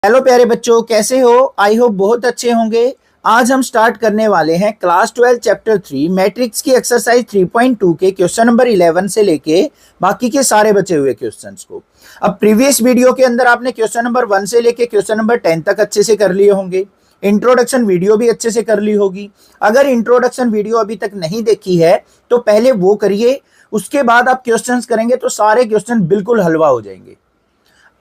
Hello प्यारे बच्चों, कैसे हो? आई होप बहुत अच्छे होंगे। आज हम स्टार्ट करने वाले हैं क्लास 12 चैप्टर 3 मैट्रिक्स की एक्सरसाइज 3.2 के क्वेश्चन नंबर 11 से लेके बाकी के सारे बचे हुए क्वेश्चंस को। अब प्रीवियस वीडियो के अंदर आपने क्वेश्चन नंबर 1 से लेके क्वेश्चन नंबर 10 तक अच्छे से कर लिए होंगे। इंट्रोडक्शन वीडियो भी अच्छे से कर ली होगी। अगर इंट्रोडक्शन वीडियो अभी तक नहीं देखी है तो पहले वो करिए, उसके बाद आप क्वेश्चंस करेंगे तो सारे क्वेश्चन बिल्कुल हलवा हो जाएंगे।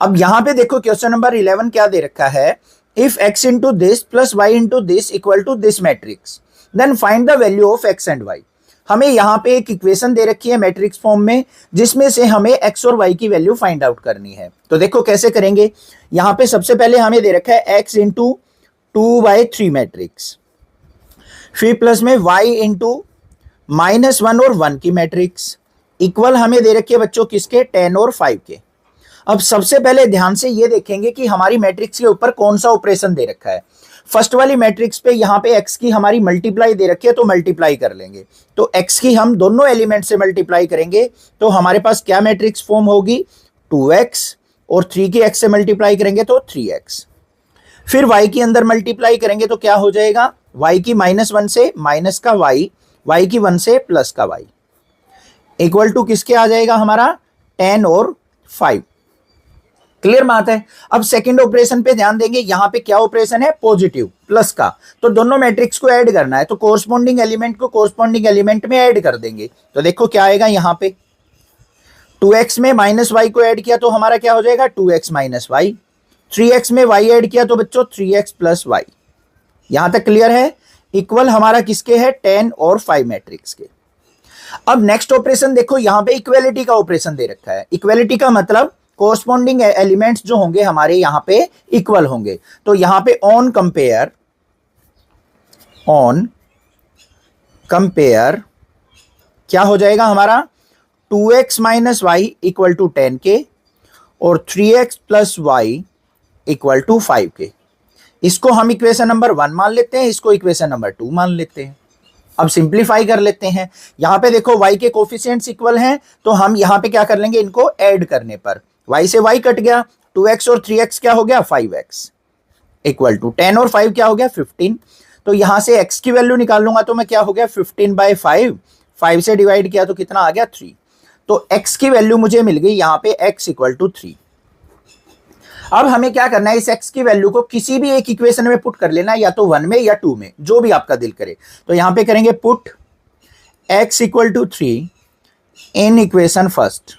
अब यहां पे देखो क्वेश्चन नंबर 11 क्या दे रखा है। If x into this plus y into this equal to this matrix then find the value of x and y। हमें यहाँ पे एक इक्वेशन दे रखी है मैट्रिक्स फॉर्म में, जिसमें से हमें x और y की वैल्यू फाइंड आउट करनी है। तो देखो कैसे करेंगे। यहाँ पे सबसे पहले हमें दे रखा है x इंटू 2/3 मैट्रिक्स, फिर प्लस में y इंटू -1 और 1 की मैट्रिक्स, इक्वल हमें दे रखी है बच्चों किसके, 10 और 5 के। अब सबसे पहले ध्यान से ये देखेंगे कि हमारी मैट्रिक्स के ऊपर कौन सा ऑपरेशन दे रखा है। फर्स्ट वाली मैट्रिक्स पे यहाँ पे x की हमारी मल्टीप्लाई दे रखी है तो मल्टीप्लाई कर लेंगे। तो x की हम दोनों एलिमेंट से मल्टीप्लाई करेंगे तो हमारे पास क्या मैट्रिक्स फॉर्म होगी, 2x, और 3 की x से मल्टीप्लाई करेंगे तो 3x। फिर y की अंदर मल्टीप्लाई करेंगे तो क्या हो जाएगा, y की -1 से माइनस का y की 1 से प्लस का y, इक्वल टू किसके आ जाएगा हमारा, 10 और 5। क्लियर बात है। अब सेकंड ऑपरेशन पे ध्यान देंगे। यहां पे क्या ऑपरेशन है, पॉजिटिव प्लस का, तो दोनों मैट्रिक्स को ऐड करना है तो कोरस्पॉन्डिंग एलिमेंट को कोरस्पॉन्डिंग एलिमेंट में ऐड कर देंगे। तो देखो क्या आएगा, यहां पे 2x में -y को ऐड किया तो हमारा क्या हो जाएगा, 2x -y। 3x में y ऐड किया तो बच्चों 3x प्लस y। यहां तक क्लियर है। इक्वल हमारा किसके है, 10 और 5 मैट्रिक्स के। अब नेक्स्ट ऑपरेशन देखो, यहां पे इक्वेलिटी का ऑपरेशन दे रखा है। इक्वेलिटी का मतलब कोरस्पॉन्डिंग एलिमेंट्स जो होंगे हमारे यहाँ पे इक्वल होंगे। तो यहां पे ऑन कंपेयर क्या हो जाएगा हमारा, 2x minus y equal to 10 के और 3x plus Y equal to 5 के। इसको हम इक्वेशन नंबर 1 मान लेते हैं, इसको इक्वेशन नंबर 2 मान लेते हैं। अब सिंप्लीफाई कर लेते हैं। यहां पे देखो y के कोफिशिएंट्स इक्वल हैं तो हम यहां पे क्या कर लेंगे, इनको ऐड करने पर y से y कट गया, 2x और 3x क्या हो गया, 5x, इक्वल टू 10 और 5 क्या हो गया, 15। तो यहां से x की वैल्यू निकाल लूंगा तो मैं क्या हो गया, 15/5, 5 से डिवाइड किया तो कितना आ गया, 3। तो x की वैल्यू मुझे मिल गई यहाँ पे x इक्वल टू 3। अब हमें क्या करना है, इस x की वैल्यू को किसी भी एक इक्वेशन में पुट कर लेना, या तो 1 में या 2 में, जो भी आपका दिल करे। तो यहां पे करेंगे put x equal to 3 in equation first.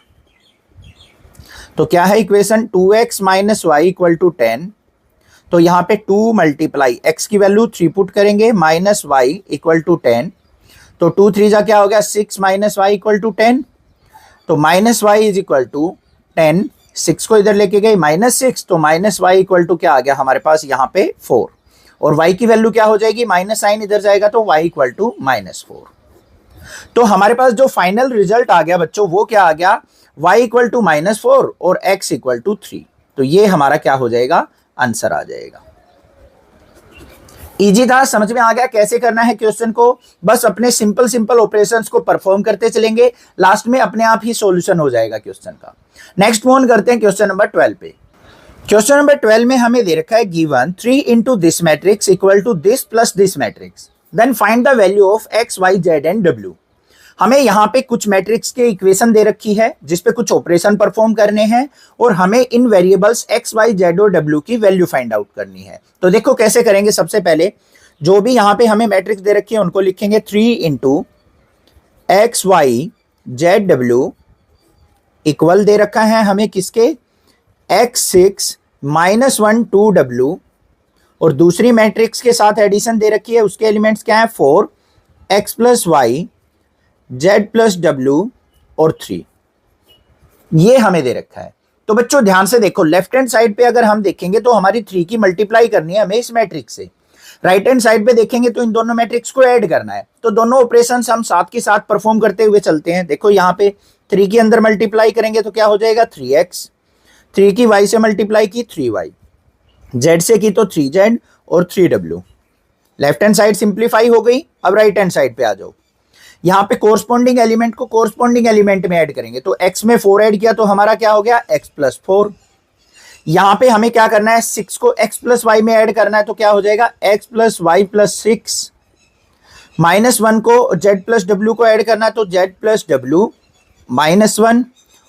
तो क्या है equation, 2x minus y equal to 10। तो यहां पे 2 मल्टीप्लाई x की वैल्यू 3 पुट करेंगे, माइनस वाई इक्वल टू 10। तो 2 3 जा क्या हो गया, 6 माइनस वाई इक्वल टू 10। तो minus y is equal to 10, 6 को इधर लेके गए -6, तो माइनस वाई इक्वल टू क्या आ गया हमारे पास यहाँ पे 4। और y की वैल्यू क्या हो जाएगी, माइनस साइन इधर जाएगा तो y इक्वल टू -4। तो हमारे पास जो फाइनल रिजल्ट आ गया बच्चों वो क्या आ गया, y इक्वल टू -4 और x इक्वल टू 3। तो ये हमारा क्या हो जाएगा, आंसर आ जाएगा। इजी था, समझ में आ गया कैसे करना है क्वेश्चन को। बस अपने सिंपल ऑपरेशंस को परफॉर्म करते चलेंगे, लास्ट में अपने आप ही सॉल्यूशन हो जाएगा क्वेश्चन का। नेक्स्ट मूव ऑन करते हैं क्वेश्चन नंबर 12 पे। क्वेश्चन नंबर 12 में हमें दे रखा है given 3 into this matrix equal to this plus this matrix, then find the value of x, y, z and w। हमें यहाँ पे कुछ मैट्रिक्स के इक्वेशन दे रखी है जिसपे कुछ ऑपरेशन परफॉर्म करने हैं और हमें इन वेरिएबल्स x, y, z और w की वैल्यू फाइंड आउट करनी है। तो देखो कैसे करेंगे। सबसे पहले जो भी यहाँ पे हमें मैट्रिक्स दे रखी है उनको लिखेंगे 3 into x, y, z, w equal दे रखा है हमें किसके, x6 -1 2w, और दूसरी मैट्रिक्स के साथ एडिशन दे रखी है, उसके एलिमेंट्स क्या है, 4x plus y, z plus w और 3, ये हमें दे रखा है। तो बच्चों ध्यान से देखो, लेफ्ट हैंड साइड पे अगर हम देखेंगे तो हमारी 3 की मल्टीप्लाई करनी है हमें इस मैट्रिक्स से। राइट हैंड साइड पे देखेंगे तो इन दोनों मैट्रिक्स को ऐड करना है। तो दोनों ऑपरेशंस हम साथ के साथ परफॉर्म करते हुए चलते हैं। देखो यहाँ पे 3 के अंदर मल्टीप्लाई करेंगे तो क्या हो जाएगा, 3x, 3 की y से मल्टीप्लाई की 3y, z से की तो 3z और 3w। Left hand side simplify हो गई। अब राइट हैंड साइड पे आ जाओ। यहाँ पे कोरस्पॉन्डिंग एलिमेंट को कोरस्पॉन्डिंग एलिमेंट में ऐड करेंगे तो x में 4 ऐड किया तो हमारा क्या हो गया, x प्लस 4। यहां पे हमें क्या करना है, 6 को x प्लस वाई में ऐड करना है, तो क्या हो जाएगा x प्लस वाई प्लस 6, -1 को z प्लस डब्ल्यू को ऐड करना है, तो z प्लस डब्ल्यू -1,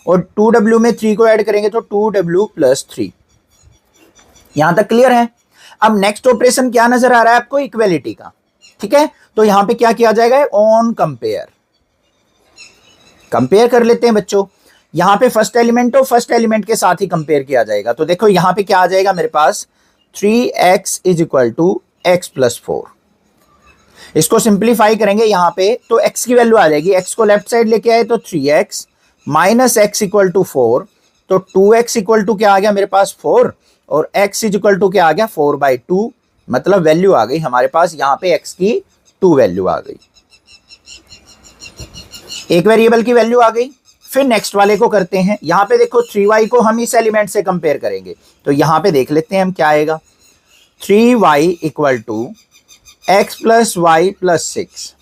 और 2w में 3 को ऐड करेंगे तो 2w प्लस 3। यहां तक क्लियर है। अब नेक्स्ट ऑपरेशन क्या नजर आ रहा है आपको, इक्वेलिटी का, ठीक है। तो यहां पे क्या किया जाएगा, ऑन कंपेयर, कंपेयर कर लेते हैं बच्चों। यहां पे फर्स्ट एलिमेंट तो फर्स्ट एलिमेंट के साथ ही कंपेयर किया जाएगा। तो देखो यहां पे क्या आ जाएगा मेरे पास, 3x is equal to x plus 4। इसको सिंप्लीफाई करेंगे यहां पे तो x की वैल्यू आ जाएगी, x को लेफ्ट साइड लेके आए तो 3x minus x equal to 4, तो 2x इक्वल टू क्या आ गया मेरे पास 4, और x इज इक्वल टू क्या आ गया 4/2, मतलब वैल्यू आ गई हमारे पास यहां पे x की 2 वैल्यू आ गई, एक वेरिएबल की वैल्यू आ गई। फिर नेक्स्ट वाले को करते हैं। यहां पे देखो 3y को हम इस एलिमेंट से कंपेयर करेंगे, तो यहां पे देख लेते हैं हम क्या आएगा, 3y equal to x plus y plus 6,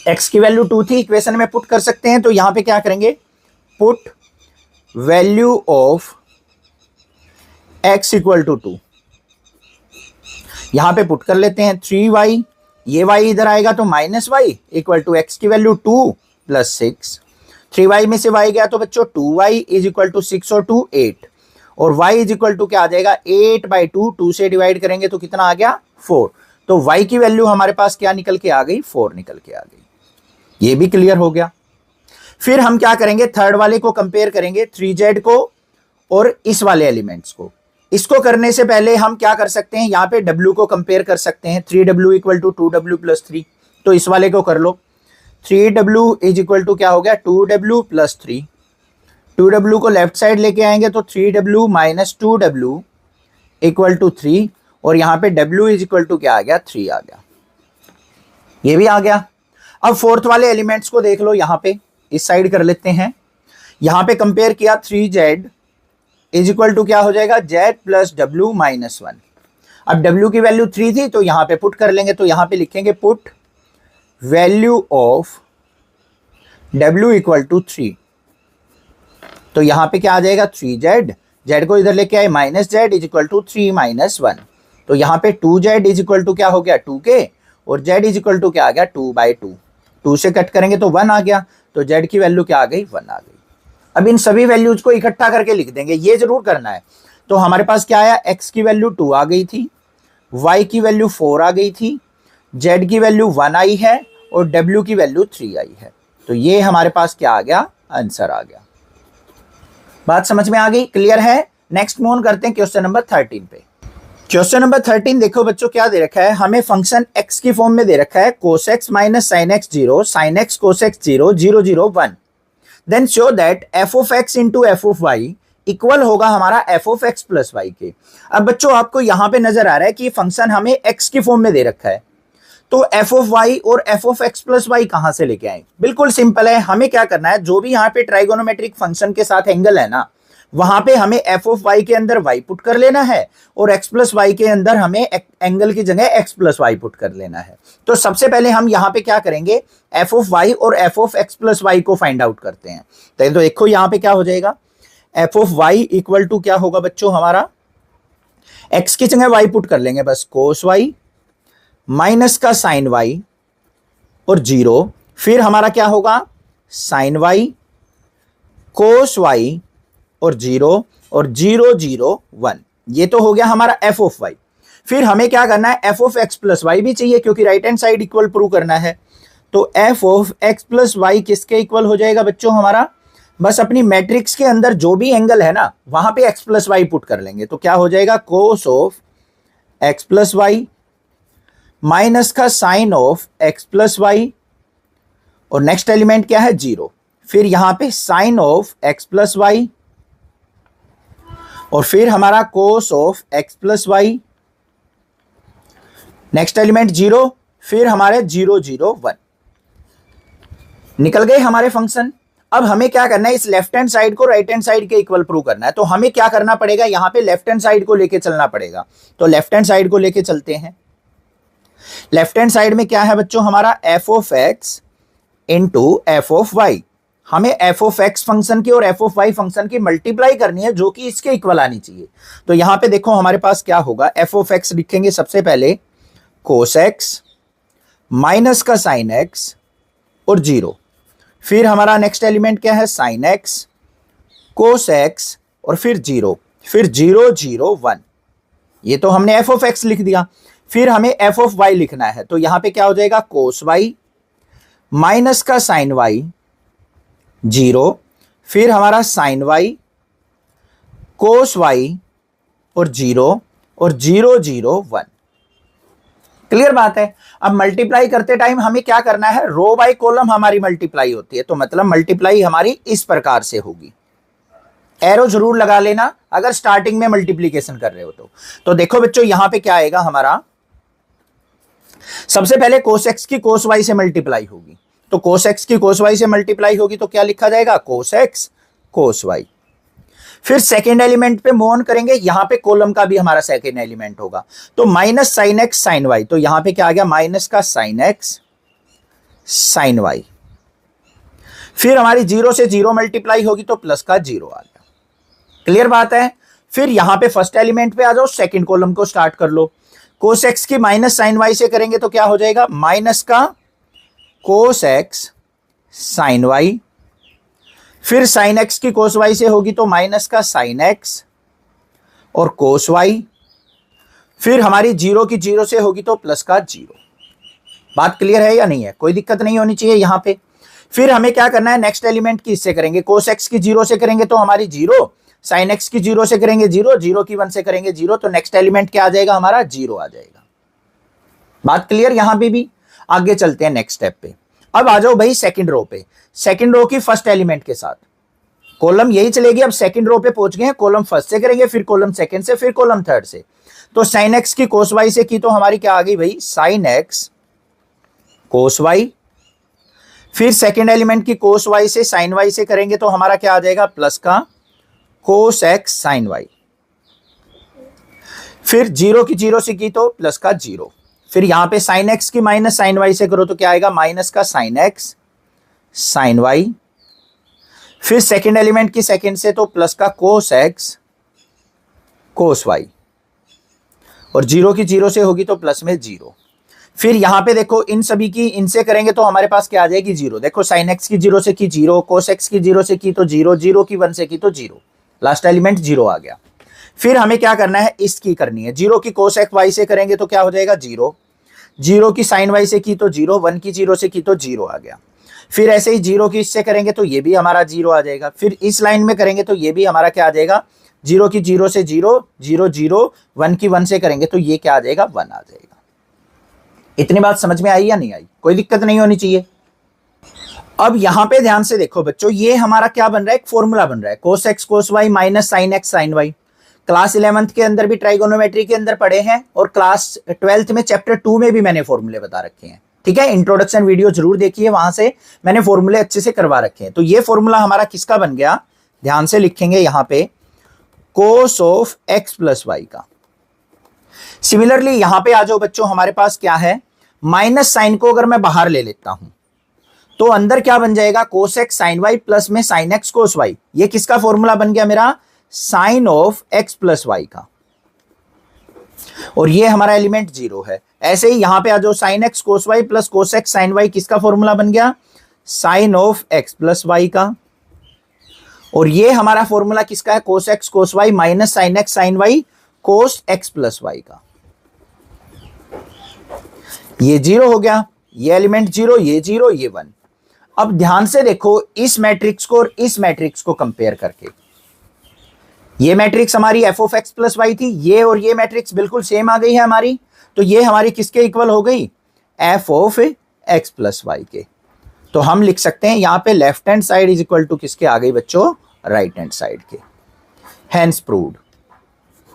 x की वैल्यू 2 थी, इक्वेशन में पुट कर सकते हैं। तो यहां पे क्या करेंगे, put value of x equal to 2, यहां पे पुट कर लेते हैं 3y, ये y इधर आएगा तो minus y equal to x की वैल्यू 2 प्लस 6, 3y में से y गया तो बच्चों 2y इज इक्वल टू 6 और 2 8, और y इज इक्वल टू क्या आ जाएगा 8/2, 2 से डिवाइड करेंगे तो कितना आ गया 4। तो y की वैल्यू हमारे पास क्या निकल के आ गई, 4 निकल के आ गई। ये भी क्लियर हो गया। फिर हम क्या करेंगे, थर्ड वाले को कंपेयर करेंगे, 3z को और इस वाले एलिमेंट्स को। इसको करने से पहले हम क्या कर सकते हैं, यहाँ पे w को कंपेयर कर सकते हैं, 3w equal to 2w plus 3। तो इस वाले को कर लो, 3w इज इक्वल टू क्या हो गया 2w प्लस 3, 2w को लेफ्ट साइड लेके आएंगे तो 3w minus 2w equal to 3, और यहां पे w इज इक्वल टू क्या आ गया 3 आ गया, ये भी आ गया। अब फोर्थ वाले एलिमेंट्स को देख लो, यहां पे इस साइड कर लेते हैं। यहां पे कंपेयर किया 3z इज इक्वल टू क्या हो जाएगा z प्लस w माइनस 1। अब w की वैल्यू 3 थी तो यहां पे पुट कर लेंगे, तो यहां पे लिखेंगे put value of w equal to 3। तो यहां पे क्या आ जाएगा 3z, z को इधर लेके आए minus z is equal to 3 minus 1, तो यहां पे 2z इज इक्वल टू क्या हो गया 2k, और z इज इक्वल टू क्या आ गया 2/2, 2 से कट करेंगे तो 1 आ गया, तो z की वैल्यू क्या आ गई 1 आ गई। अब इन सभी वैल्यूज को इकट्ठा करके लिख देंगे, ये जरूर करना है। तो हमारे पास क्या आया, x की वैल्यू 2 आ गई थी, y की वैल्यू 4 आ गई थी, z की वैल्यू 1 आई है, और w की वैल्यू 3 आई है। तो ये हमारे पास क्या आ गया, आंसर आ गया। बात समझ में आ गई, क्लियर है। नेक्स्ट मूव ऑन करते हैं क्वेश्चन नंबर 13 पे। क्वेश्चन नंबर 13 देखो बच्चों क्या दे रखा है, हमें फंक्शन x की फॉर्म में दे रखा है cos x minus sin x 0, sin x cos x 0, 0 0 1। Then show that f of x into f of y equal होगा हमारा f of x plus y के। अब बच्चों आपको यहां पे नजर आ रहा है कि फंक्शन हमें x की फॉर्म में दे रखा है, तो f ऑफ y और f of x plus y कहां से लेके आए, बिल्कुल सिंपल है। हमें क्या करना है, जो भी यहाँ पे ट्राइगोनोमेट्रिक फंक्शन के साथ एंगल है ना, वहां पे हमें f ऑफ y के अंदर y पुट कर लेना है, और x प्लस y के अंदर हमें एंगल की जगह x प्लस y पुट कर लेना है। तो सबसे पहले हम यहाँ पे क्या करेंगे, f ऑफ y और f of x plus y को फाइंड आउट करते हैं। तो देखो यहाँ पे क्या हो जाएगा, f of y equal to क्या होगा बच्चों, हमारा x की जगह y पुट कर लेंगे बस, cos y माइनस का sin y और 0, फिर हमारा क्या होगा sin y cos y और 0 और 0 0 1। ये तो हो गया हमारा f ऑफ y। फिर हमें क्या करना है, f of x plus y भी चाहिए, क्योंकि right hand side equal prove करना है। तो f of x plus y किसके इक्वल हो जाएगा बच्चों, हमारा बस अपनी मैट्रिक्स के अंदर जो भी एंगल है ना, वहां पे x प्लस वाई पुट कर लेंगे, तो क्या हो जाएगा cos of x plus y minus का sine of x plus y, और नेक्स्ट एलिमेंट क्या है 0, फिर यहां पे sine of x plus y, और फिर हमारा cos of x plus y, next element 0, फिर हमारे 0 0 1। निकल गए हमारे फंक्शन। अब हमें क्या करना है, इस लेफ्ट हैंड साइड को राइट हैंड साइड के इक्वल प्रूव करना है। तो हमें क्या करना पड़ेगा, यहां पे लेफ्ट हैंड साइड को लेके चलना पड़ेगा। तो लेफ्ट हैंड साइड को लेके चलते हैं। लेफ्ट हैंड साइड में क्या है बच्चों, हमारा f of x into f of y। हमें एफ ऑफ एक्स फंक्शन की और एफ ऑफ वाई फंक्शन की मल्टीप्लाई करनी है जो कि इसके इक्वल आनी चाहिए। तो यहां पे देखो हमारे पास क्या होगा, एफ ऑफ एक्स लिखेंगे सबसे पहले कोस एक्स माइनस का साइन एक्स और 0। फिर हमारा नेक्स्ट एलिमेंट क्या है, साइन एक्स कोस एक्स और फिर 0, फिर 0 0 1। ये तो हमने एफ ऑफ एक्स लिख दिया। फिर हमें एफ ऑफ वाई लिखना है, तो यहां पे क्या हो जाएगा, कोस वाई माइनस का साइन वाई 0, फिर हमारा साइन वाई कोस वाई और 0 और 0 0 1। क्लियर बात है। अब मल्टीप्लाई करते टाइम हमें क्या करना है, रो बाय कॉलम हमारी मल्टीप्लाई होती है, तो मतलब मल्टीप्लाई हमारी इस प्रकार से होगी। एरो जरूर लगा लेना अगर स्टार्टिंग में मल्टीप्लीकेशन कर रहे हो तो देखो बच्चों यहां पे क्या आएगा हमारा, सबसे पहले कोस एक्स की कोस वाई से मल्टीप्लाई होगी, तो कोस एक्स की कोस वाई से मल्टीप्लाई होगी तो क्या लिखा जाएगा, कोस एक्स कोस वाई। फिर सेकेंड एलिमेंट पे मूव ऑन करेंगे, यहां पे कॉलम का भी हमारा सेकेंड एलिमेंट होगा, तो minus sine x sine y, तो यहां पे क्या आ गया, माइनस का साइन एक्स साइन वाई। फिर हमारी 0 से 0 मल्टीप्लाई होगी तो प्लस का 0 आ गया। क्लियर बात है। फिर यहां पे फर्स्ट एलिमेंट पे आ जाओ, सेकंड कॉलम को स्टार्ट कर लो। कोस एक्स की माइनस साइन वाई से करेंगे तो क्या हो जाएगा, माइनस का कोस एक्स साइन वाई। फिर साइन एक्स की कोस वाई से होगी तो माइनस का साइन एक्स और कोस वाई। फिर हमारी 0 की 0 से होगी तो प्लस का 0। बात क्लियर है या नहीं है, कोई दिक्कत नहीं होनी चाहिए यहां पे। फिर हमें क्या करना है, नेक्स्ट एलिमेंट की इससे करेंगे, कोस एक्स की 0 से करेंगे तो हमारी 0, साइन एक्स की 0 से करेंगे 0, 0 की 1 से करेंगे 0, तो नेक्स्ट एलिमेंट क्या आ जाएगा हमारा, 0 आ जाएगा। बात क्लियर यहां पे भी। आगे चलते हैं नेक्स्ट स्टेप पे। अब आ जाओ भाई सेकंड रो पे, सेकंड रो की फर्स्ट एलिमेंट के साथ कॉलम यही चलेगी। अब सेकंड रो पे पहुंच गए हैं, कॉलम फर्स्ट से करेंगे, फिर कॉलम सेकंड से, फिर कॉलम थर्ड से। तो साइन एक्स की कोस वाई से की तो हमारी क्या आ गई भाई, साइन एक्स कोस वाई। फिर सेकंड एलिमेंट की कोस वाई से साइन वाई से करेंगे तो हमारा क्या आ जाएगा, प्लस का कोस एक्स साइन वाई। फिर 0 की 0 से की तो प्लस का 0। फिर यहां पे साइन एक्स की माइनस साइन वाई से करो तो क्या आएगा, माइनस का साइन एक्स साइन वाई। फिर सेकंड एलिमेंट की सेकंड से तो प्लस का कोस एक्स कोस वाई, और 0 की 0 से होगी तो प्लस में 0। फिर यहां पे देखो इन सभी की इनसे करेंगे तो हमारे पास क्या आ जाएगी, 0। देखो साइन एक्स की 0 से की 0, कोस एक्स की 0 से की तो 0, 0 की 1 से की तो 0, लास्ट एलिमेंट 0 आ गया। फिर हमें क्या करना है, इसकी करनी है, 0 की कोस एक्स वाई से करेंगे तो क्या हो जाएगा 0, 0 की साइन वाई से की तो 0, 1 की 0 से की तो 0 आ गया। फिर ऐसे ही 0 की इससे करेंगे तो ये भी हमारा 0 आ जाएगा। फिर इस लाइन में करेंगे तो ये भी हमारा क्या आ जाएगा, 0 की 0 से 0, 0 0, 1 की 1 से करेंगे तो ये क्या आ जाएगा, 1 आ जाएगा। इतनी बात समझ में आई या नहीं आई, कोई दिक्कत नहीं होनी चाहिए। अब यहां पे ध्यान से देखो बच्चों, ये हमारा क्या बन रहा है, एक फॉर्मूला बन रहा है, cos x cos y minus sine x sine y. Class 11th के अंदर भी ट्राइगोनोमेट्री के अंदर पढ़े हैं, और क्लास 12th में चैप्टर 2 में भी मैंने फॉर्मूले बता रखे हैं। ठीक है, इंट्रोडक्शन वीडियो जरूर देखिए, वहां से मैंने फॉर्मूले अच्छे से करवा रखे हैं। तो ये फॉर्मूला हमारा किसका बन गया, ध्यान से लिखेंगे यहां पे, cos of x plus y का। सिमिलरली यहां पे आ जाओ बच्चों, हमारे पास क्या है, माइनस साइन को अगर मैं बाहर ले लेता हूं तो अंदर क्या बन जाएगा, cos x sine y plus में साइन एक्स कोस वाई। ये किसका फॉर्मूला बन गया मेरा, sine of x plus y का, और ये हमारा एलिमेंट 0 है। ऐसे ही यहां पे आ जाओ, sine x cos y plus cos x sine y किसका फॉर्मूला बन गया, sine of x plus y का, और ये हमारा फॉर्मूला किसका है, cos x cos y minus sine x sine y cos x plus y का। ये 0 हो गया, ये एलिमेंट 0, ये 0, ये 1। अब ध्यान से देखो इस मैट्रिक्स को और इस मैट्रिक्स को कंपेयर करके, ये मैट्रिक्स हमारी f of x plus y थी, ये और ये मैट्रिक्स बिल्कुल सेम आ गई है हमारी, तो ये हमारी किसके इक्वल हो गई, f of x plus y के। तो हम लिख सकते हैं यहां पे left hand side is equal to किसके आ गई बच्चों, राइट हैंड साइड के। हैंस प्रूव्ड,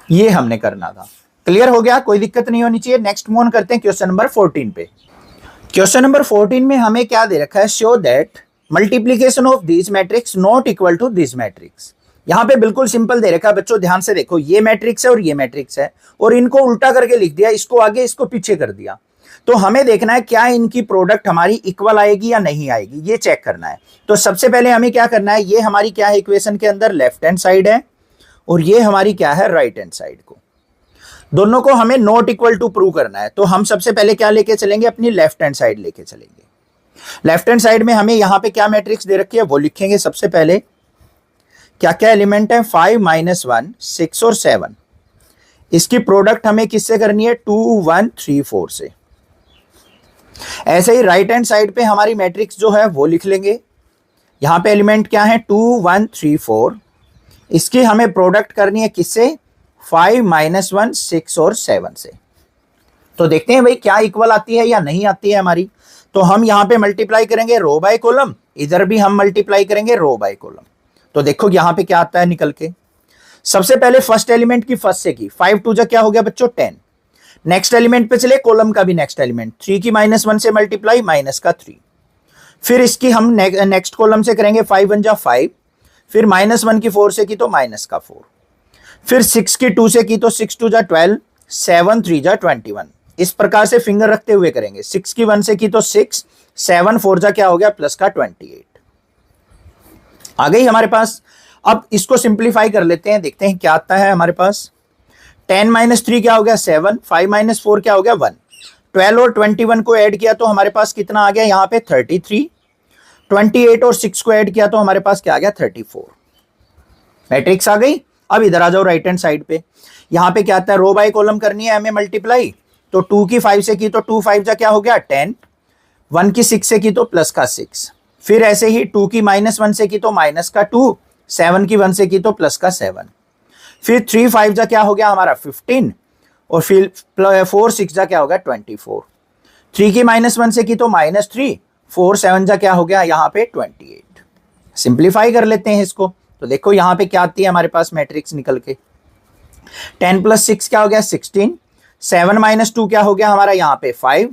ये हमने करना था। क्लियर हो गया, कोई दिक्कत नहीं होनी चाहिए। नेक्स्ट मूव ऑन करते हैं क्वेश्चन नंबर 14 पे। क्वेश्चन नंबर 14 में हमें क्या दे रखा है, show that multiplication of this matrix not equal to this matrix. यहां पे बिल्कुल सिंपल दे रखा है बच्चों, ध्यान से देखो, ये मैट्रिक्स है और ये मैट्रिक्स है, और इनको उल्टा करके लिख दिया, इसको आगे इसको पीछे कर दिया। तो हमें देखना है क्या इनकी प्रोडक्ट हमारी इक्वल आएगी या नहीं आएगी, ये चेक करना है। तो सबसे पहले हमें क्या करना है, ये हमारी क्या है इक्वेशन के अंदर लेफ्ट हैंड साइड है और ये हमारी क्या है राइट हैंड साइड को, दोनों को हमें नॉट इक्वल टू प्रूव करना है। तो हम सबसे पहले क्या लेके चलेंगे, अपनी लेफ्ट हैंड साइड लेके चलेंगे। लेफ्ट हैंड साइड में हमें यहां पे क्या मैट्रिक्स दे रखी है वो लिखेंगे। सबसे पहले क्या क्या एलिमेंट है, 5 -1 6 और 7। इसकी प्रोडक्ट हमें किससे करनी है, 2 1 3 4 से। ऐसे ही राइट हैंड साइड पे हमारी मैट्रिक्स जो है वो लिख लेंगे। यहां पे एलिमेंट क्या है, 2 1 3 4। इसकी हमें प्रोडक्ट करनी है किससे, 5 -1 6 और 7 से। तो देखते हैं भाई क्या इक्वल आती है या नहीं आती है हमारी। तो हम यहां पे मल्टीप्लाई करेंगे रो बाय कॉलम, इधर भी हम मल्टीप्लाई करेंगे रो बाय कॉलम। तो देखो यहां पे क्या आता है निकल के। सबसे पहले फर्स्ट एलिमेंट की फर्स्ट से की, 5 2 जा क्या हो गया बच्चों 10। नेक्स्ट एलिमेंट पे चले, कॉलम का भी नेक्स्ट एलिमेंट, 3 की -1 से मल्टीप्लाई माइनस का 3। फिर इसकी हम नेक्स्ट कॉलम से करेंगे, 5 1 जा 5, फिर -1 की 4 से की तो माइनस का 4, फिर 6 की 2 से की तो 6 2 जा 12, 7 3 जा 21। इस प्रकार से फिंगर रखते हुए करेंगे। 6 की 1 से की तो 6, 7 4 जा क्या हो गया प्लस का 28 आ गई हमारे पास। अब इसको सिंप्लीफाई कर लेते हैं, देखते हैं क्या आता है हमारे पास। 10 - 3 क्या हो गया 7, 5 - 4 क्या हो गया 1, 12 और 21 को ऐड किया तो हमारे पास कितना आ गया यहाँ पे 33, 28 और 6 को ऐड किया तो हमारे पास क्या आ गया 34। मैट्रिक्स आ गई। अब इधर आ जाओ राइट हैंड साइड पे, यहाँ पे क्या आता है, रो बाय कॉलम करनी है हमें मल्टीप्लाई। तो 2 की 5 से की तो 2 5 जा क्या हो गया 10, 1 की 6 से की तो प्लस का 6, फिर ऐसे ही 2 की -1 से की तो माइनस का 2, 7 की 1 से की तो प्लस का 7, फिर 3 5 जा क्या हो गया हमारा 15, और फिर 4 6 जा क्या हो गया 24, 3 की -1 से की तो -3, 4 7 जा क्या हो गया यहाँ पे 28। सिंप्लीफाई कर लेते हैं इसको। तो देखो यहाँ पे क्या आती है हमारे पास मैट्रिक्स निकल के, 10 + 6 क्या हो गया 16, 7 - 2 क्या हो गया हमारा यहाँ पे 5,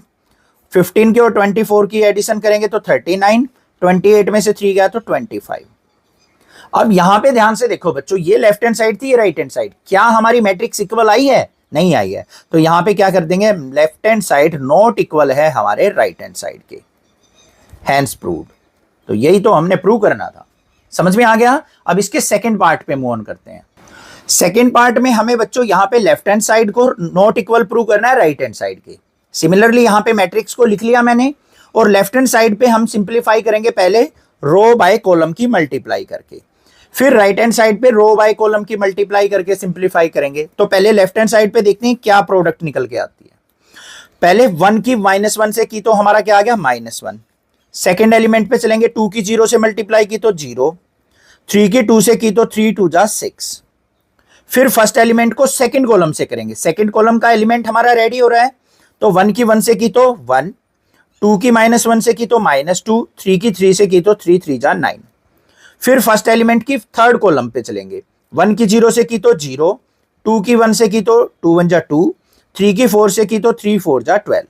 15 की और 24 की एडिशन करेंगे तो 39, 28 में से 3 गया तो 25। अब यहां पे ध्यान से देखो बच्चों, ये लेफ्ट हैंड साइड थी, ये राइट हैंड साइड, क्या हमारी मैट्रिक्स इक्वल आई है, नहीं आई है। तो यहां पे क्या कर देंगे, left hand side not equal है हमारे राइट हैंड साइड के, हैंस प्रूव्ड। तो यही तो हमने प्रूव करना था, समझ में आ गया। अब इसके सेकंड पार्ट पे मूव ऑन करते हैं। सेकंड पार्ट में हमें बच्चों यहां पे लेफ्ट हैंड साइड को नॉट इक्वल प्रूव करना है राइट हैंड साइड के। सिमिलरली यहां पे मैट्रिक्स को लिख लिया मैंने, और लेफ्ट हैंड साइड पे हम सिंप्लीफाई करेंगे पहले रो बाय कॉलम की मल्टीप्लाई करके, फिर राइट हैंड साइड पे रो बाय कॉलम की मल्टीप्लाई करके सिंप्लीफाई करेंगे। तो पहले लेफ्ट हैंड साइड पे देखते हैं क्या प्रोडक्ट निकल के आती है। पहले 1 की -1 से की तो हमारा क्या आ गया -1, सेकेंड एलिमेंट पे चलेंगे, 2 की 0 से मल्टीप्लाई की तो 0, 3 की 2 से की तो 3 2 जा 6। फिर फर्स्ट एलिमेंट को सेकंड कॉलम से करेंगे, सेकंड कॉलम का एलिमेंट हमारा रेडी हो रहा है। तो 1 की 1 से की तो 1, 2 की -1 से की तो -2, 3 की 3 से की तो 3 3 जा 9। फिर फर्स्ट एलिमेंट की थर्ड कॉलम पे चलेंगे, 1 की 0 से की तो 0, 2 की 1 से की तो 2 1 जा 2, 3 की 4 से की तो 3 4 जा 12।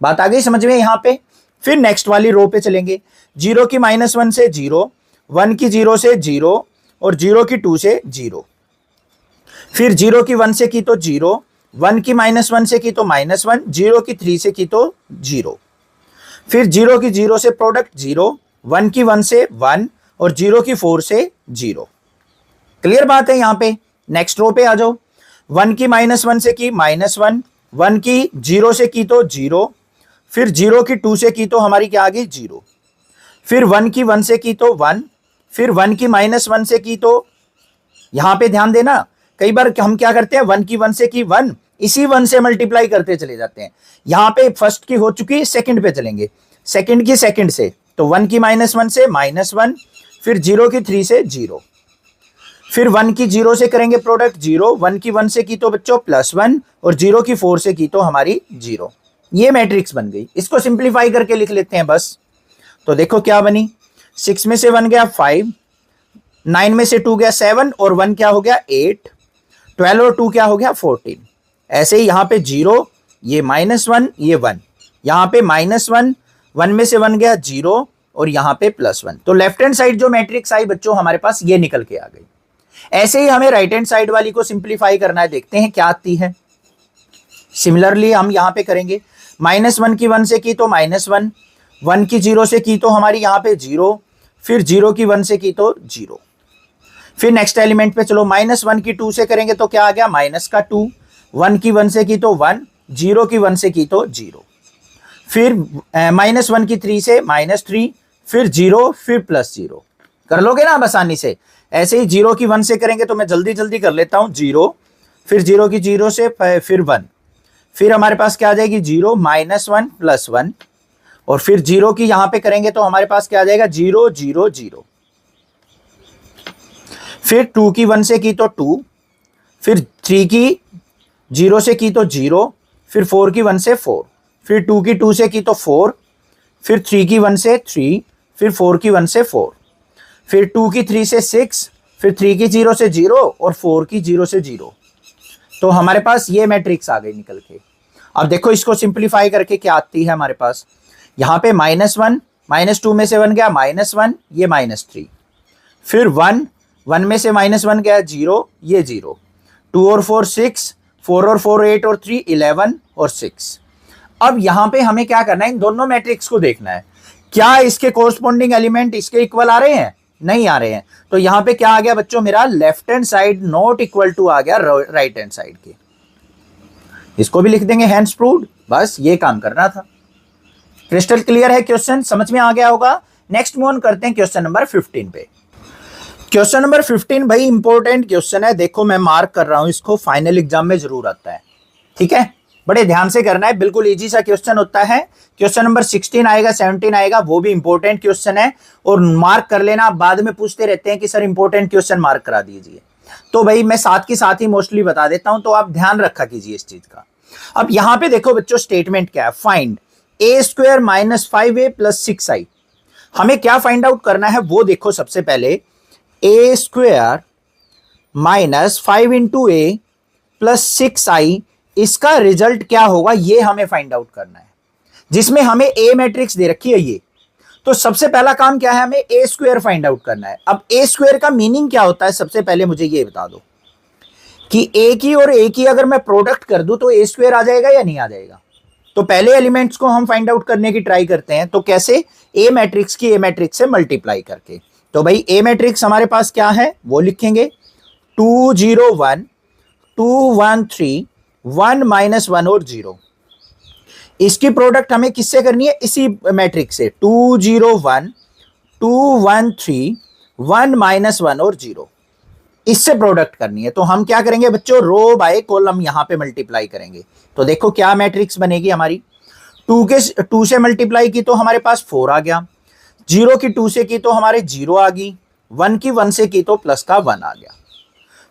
बात आ गई समझ में यहाँ पे। फिर नेक्स्ट वाली रो पे चलेंगे, 0 की -1 से 0, 1 की 0 से 0 और 0 की 2 से 0। फिर 0 की 1 से की तो 0, 1 की -1 से की तो -1, 0 की 3 से की तो 0। फिर 0 की 0 से प्रोडक्ट 0, 1 की 1 से 1 और 0 की 4 से 0। क्लियर बात है यहाँ पे। नेक्स्ट रो पे आ जाओ, 1 की -1 से की -1, 1 की 0 से की तो 0, फिर 0 की 2 से की तो हमारी क्या आ गई 0, फिर 1 की 1 से की तो 1, फिर 1 की -1 से की तो, यहां पे ध्यान देना कई बार हम क्या करते हैं 1 की 1 से की 1, इसी 1 से मल्टीप्लाई करते चले जाते हैं। यहां पे फर्स्ट की हो चुकी, सेकंड पे चलेंगे, सेकंड की सेकंड से, तो 1 की -1 से -1, फिर 0 की 3 से 0, फिर 1 की 0 से करेंगे प्रोडक्ट 0, 1 की 1 से की तो बच्चों +1 और 0 की 4 से की तो हमारी 0। ये मैट्रिक्स बन गई। इसको सिंप्लीफाई करके लिख लेते हैं बस। तो देखो क्या बनी, 6 में से 1 गया 5, 9 में से 2 गया 7 और 1 क्या हो गया 8, 12 और 2 क्या हो गया 14। ऐसे ही यहाँ पे 0, ये -1, ये 1, यहाँ पे -1, 1 में से 1 गया 0 और यहाँ पे +1। तो लेफ्ट हैंड साइड जो मैट्रिक्स आई बच्चों हमारे पास ये निकल के आ गई। ऐसे ही हमें राइट हैंड साइड वाली को सिंप्लीफाई करना है, देखते हैं क्या आती है। सिमिलरली हम यहाँ पे करेंगे, -1 की 1 से की तो -1, 1 की 0 से की तो हमारी यहाँ पे 0, फिर 0 की 1 से की तो 0। फिर नेक्स्ट एलिमेंट पे चलो, -1 की 2 से करेंगे तो क्या आ गया -2, 1 की 1 से की तो 1, 0 की 1 से की तो 0। फिर -1 की 3 से -3, फिर 0, फिर +0। कर लोगे ना आप आसानी से। ऐसे ही 0 की 1 से करेंगे तो मैं जल्दी जल्दी कर लेता हूं, 0, फिर 0 की 0 से फिर 1, फिर हमारे पास क्या आ जाएगी 0, -1 +1, और फिर 0 की यहां पे करेंगे तो हमारे पास क्या आ जाएगा 0 0 0। फिर 2 की 1 से की तो 2, फिर 3 की 0 से की तो 0, फिर 4 की 1 से 4, फिर 2 की 2 से की तो 4, फिर 3 की 1 से 3, फिर 4 की 1 से 4, फिर 2 की 3 से 6, फिर 3 की 0 से 0 और 4 की 0 से 0। तो हमारे पास ये मैट्रिक्स आ गई निकल के। अब देखो इसको सिंप्लीफाई करके क्या आती है हमारे पास, यहाँ पे -1, -2 में से 1 गया -1, ये -3, फिर 1, 1 में से -1 गया 0, ये 0, 2 और 4 6, 4 और 4 8 और 3 11 और 6। अब यहां पे हमें क्या करना है, इन दोनों मैट्रिक्स को देखना है, क्या इसके कोरस्पॉन्डिंग एलिमेंट इसके इक्वल आ रहे हैं, नहीं आ रहे हैं। तो यहां पे क्या आ गया बच्चों, मेरा left hand side not equal to आ गया राइट हैंड साइड के। इसको भी लिख देंगे हैंड्स प्रूव्ड, बस ये काम करना था। क्रिस्टल क्लियर है, क्वेश्चन समझ में आ गया होगा। नेक्स्ट मूव ऑन करते हैं क्वेश्चन नंबर 15 पे। क्वेश्चन नंबर 15 भाई इंपॉर्टेंट क्वेश्चन है, देखो मैं मार्क कर रहा हूं इसको, फाइनल एग्जाम में जरूर आता है, ठीक है, बड़े ध्यान से करना है, बिल्कुल इजी सा क्वेश्चन होता है। क्वेश्चन नंबर 16 आएगा, 17 आएगा, वो भी इंपॉर्टेंट क्वेश्चन है, और मार्क कर लेना। आप बाद में पूछते रहते हैं कि सर इंपॉर्टेंट क्वेश्चन मार्क करा दीजिए, तो भाई मैं साथ के साथ ही मोस्टली बता देता हूं, तो आप ध्यान रखा कीजिए इस चीज का। अब यहां पे देखो बच्चों स्टेटमेंट क्या है, फाइंड a² - 5a + 6i। हमें क्या फाइंड आउट करना है वो देखो, सबसे पहले a² - 5 × a + 6i, इसका रिजल्ट क्या होगा ये हमें फाइंड आउट करना है, जिसमें हमें a मैट्रिक्स दे रखी है ये। तो सबसे पहला काम क्या है, हमें a² फाइंड आउट करना है। अब a² का मीनिंग क्या होता है, सबसे पहले मुझे ये बता दो कि a की और a की अगर मैं प्रोडक्ट कर दूं तो a² आ जाएगा या नहीं आ जाएगा। तो पहले एलिमेंट्स को हम फाइंड आउट करने की ट्राई करते हैं, तो कैसे, a मैट्रिक्स की a मैट्रिक्स से मल्टीप्लाई करके। तो भाई a मैट्रिक्स हमारे पास क्या है वो लिखेंगे, 2 0 1 2 1 3 1 -1 और 0। इसकी प्रोडक्ट हमें किससे करनी है, इसी मैट्रिक्स से, 2 0 1 2 1 3 1 -1 और 0, इससे प्रोडक्ट करनी है। तो हम क्या करेंगे बच्चों, रो बाय कॉलम यहां पे मल्टीप्लाई करेंगे। तो देखो क्या मैट्रिक्स बनेगी हमारी, 2 से मल्टीप्लाई की तो हमारे पास 4 आ गया, 0 की 2 से की तो हमारे 0 आ गई, 1 की 1 से की तो प्लस का 1 आ गया।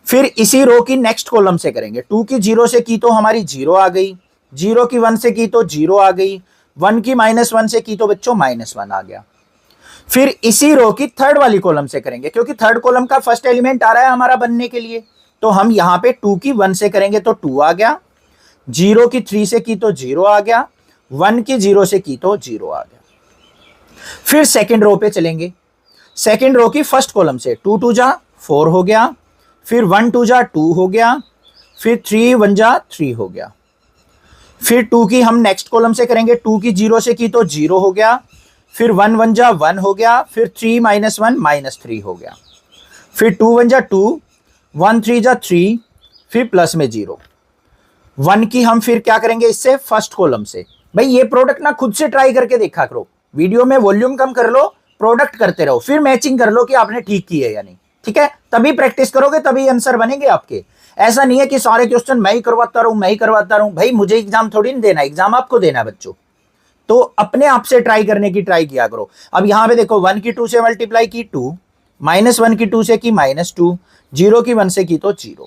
फिर इसी रो की नेक्स्ट कॉलम से करेंगे, 2 की 0 से की तो हमारी 0 आ गई, 0 की 1 से की तो 0 आ गई, 1 की -1 से की तो बच्चों -1 आ गया। फिर इसी रो की थर्ड वाली कॉलम से करेंगे, क्योंकि थर्ड कॉलम का फर्स्ट एलिमेंट आ रहा है हमारा बनने के लिए, तो हम यहां पे 2 की 1 से करेंगे तो 2 आ गया, 0 की 3 से की तो 0 आ गया, 1 की 0 से की तो 0 आ गया। फिर सेकंड रो पे चलेंगे, सेकंड रो की फर्स्ट कॉलम से 2 2 जा 4 हो गया, फिर 1 2 जा 2 हो गया, फिर 3 1 जा 3 हो गया। फिर 2 की हम नेक्स्ट कॉलम से करेंगे, 2 की 0 से की तो 0 हो गया, फिर 1 1 जा 1 हो गया, फिर 3 -1 -3 हो गया, फिर 2 1 जा 2, 1 3 जा 3, फिर प्लस में 0। 1 की हम फिर क्या करेंगे, इससे फर्स्ट कॉलम से। भाई ये प्रोडक्ट ना खुद से ट्राई करके देखा करो, वीडियो में वॉल्यूम कम कर लो, प्रोडक्ट करते रहो, फिर मैचिंग कर लो कि आपने ठीक की है या नहीं, ठीक है, तभी प्रैक्टिस करोगे तभी आंसर बनेंगे आपके। ऐसा नहीं है कि सारे क्वेश्चन मैं ही करवाता रहूं, भाई मुझे एग्जाम थोड़ी नहीं देना, एग्जाम आपको देना है बच्चों, तो अपने आप से ट्राई करने की ट्राई किया करो। अब यहां पे देखो 1 की 2 से मल्टीप्लाई की 2, -1 की 2 से की -2, 0 की 1 से की तो 0,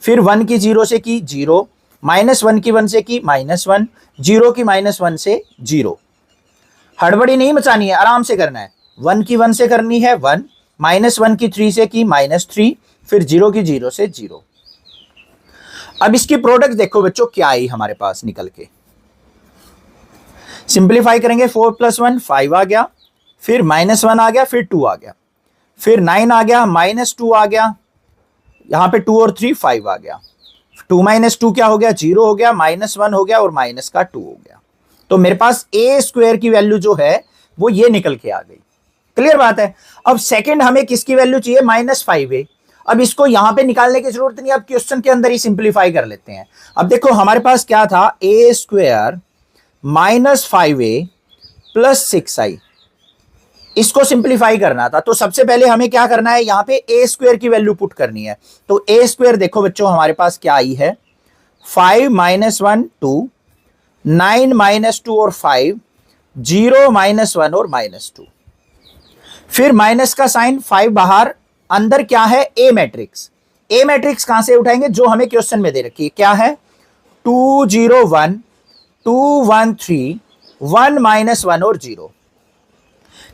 फिर 1 की 0 से की 0, -1 की 1 से की -1, 0 की -1 से 0। हड़बड़ी नहीं मचानी है, आराम से करना है। 1 की 1 से करनी है 1, -1 की 3 से की -3, फिर 0 की 0 से 0। अब इसकी प्रोडक्ट देखो बच्चों क्या आई हमारे पास निकल के, सिंप्लीफाई करेंगे, 4 + 1 5 आ गया, फिर -1 आ गया, फिर 2 आ गया, फिर 9 आ गया, -2 आ गया, यहां पे 2 और 3 5 आ गया, 2 - 2 क्या हो गया, 0 हो गया, -1 हो गया और माइनस का 2 हो गया। तो मेरे पास ए स्क्वायर की वैल्यू जो है वो ये निकल के आ गई। क्लियर बात है। अब सेकंड हमें किसकी वैल्यू चाहिए, -5a। अब इसको यहां पे निकालने की जरूरत नहीं, अब क्वेश्चन के अंदर ही सिंप्लीफाई कर लेते हैं। अब देखो हमारे पास क्या था, a square -5a plus 6i, इसको सिंप्लीफाई करना था। तो सबसे पहले हमें क्या करना है, यहां पे a स्क्वायर की वैल्यू पुट करनी है। तो a स्क्वायर देखो बच्चों हमारे पास क्या आई है, 5 - 1 2, 9 - 2 और 5, 0 - 1 और -2। फिर माइनस का साइन, 5 बाहर, अंदर क्या है, ए मैट्रिक्स। ए मैट्रिक्स कहां से उठाएंगे, जो हमें क्वेश्चन में दे रखी है, क्या है 2 0 1 2 1 3 1 -1 और 0।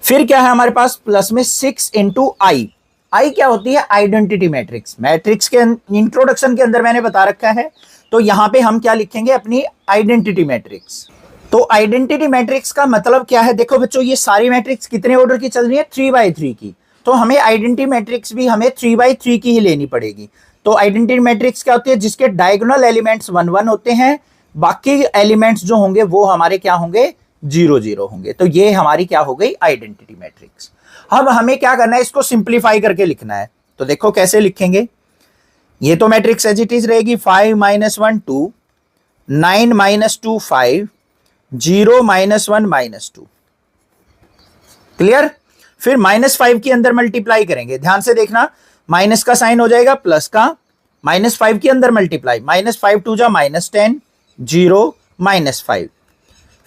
फिर क्या है हमारे पास, प्लस में 6 इंटू आई। आई क्या होती है, आइडेंटिटी मैट्रिक्स। मैट्रिक्स के इंट्रोडक्शन के अंदर मैंने बता रखा है। तो यहां पे हम क्या लिखेंगे, अपनी आइडेंटिटी मैट्रिक्स। तो आइडेंटिटी मैट्रिक्स का मतलब क्या है, देखो बच्चों ये सारी मैट्रिक्स कितने ऑर्डर की चल रही है, 3/3 की। तो हमें आइडेंटिटी मैट्रिक्स भी हमें 3/3 की ही लेनी पड़ेगी। तो आइडेंटिटी मैट्रिक्स क्या होती है, जिसके डायगोनल एलिमेंट्स 1 1 होते हैं, बाकी एलिमेंट्स जो होंगे वो हमारे क्या होंगे, 0 0 होंगे। तो ये हमारी क्या हो गई, आइडेंटिटी मैट्रिक्स। अब हमें क्या करना है, इसको सिंप्लीफाई करके लिखना है। तो देखो कैसे लिखेंगे, ये तो मैट्रिक्स एज इट इज रहेगी, 5 - 1 2, 9 - 2 5, 0 - 1 -2। क्लियर। फिर -5 के अंदर मल्टीप्लाई करेंगे, ध्यान से देखना, माइनस का साइन हो जाएगा प्लस का, -5 के अंदर मल्टीप्लाई, -5 2 जा -10, 0 -5।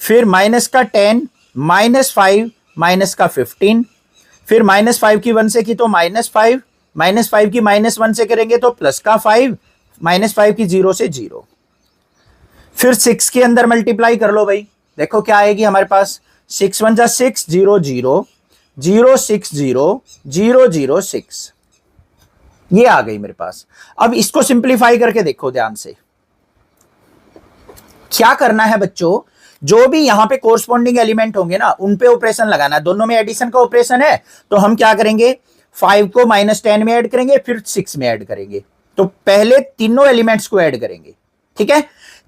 फिर माइनस का 10, -5 माइनस का 15। फिर -5 की 1 से की तो -5, -5 की -1 से करेंगे तो प्लस का 5, -5 की 0 से 0। फिर 6 के अंदर मल्टीप्लाई कर लो भाई, देखो क्या आएगी हमारे पास, 6 1 जा 6, 0 0 0 6 0 0 0 6, ये आ गई मेरे पास। अब इसको सिंप्लीफाई करके देखो ध्यान से, क्या करना है बच्चों, जो भी यहां पे कोरस्पॉन्डिंग एलिमेंट होंगे ना उन पे ऑपरेशन लगाना है। दोनों में एडिशन का ऑपरेशन है, तो हम क्या करेंगे, 5 को -10 में ऐड करेंगे, फिर 6 में ऐड करेंगे। तो पहले तीनों एलिमेंट्स को ऐड करेंगे, ठीक है।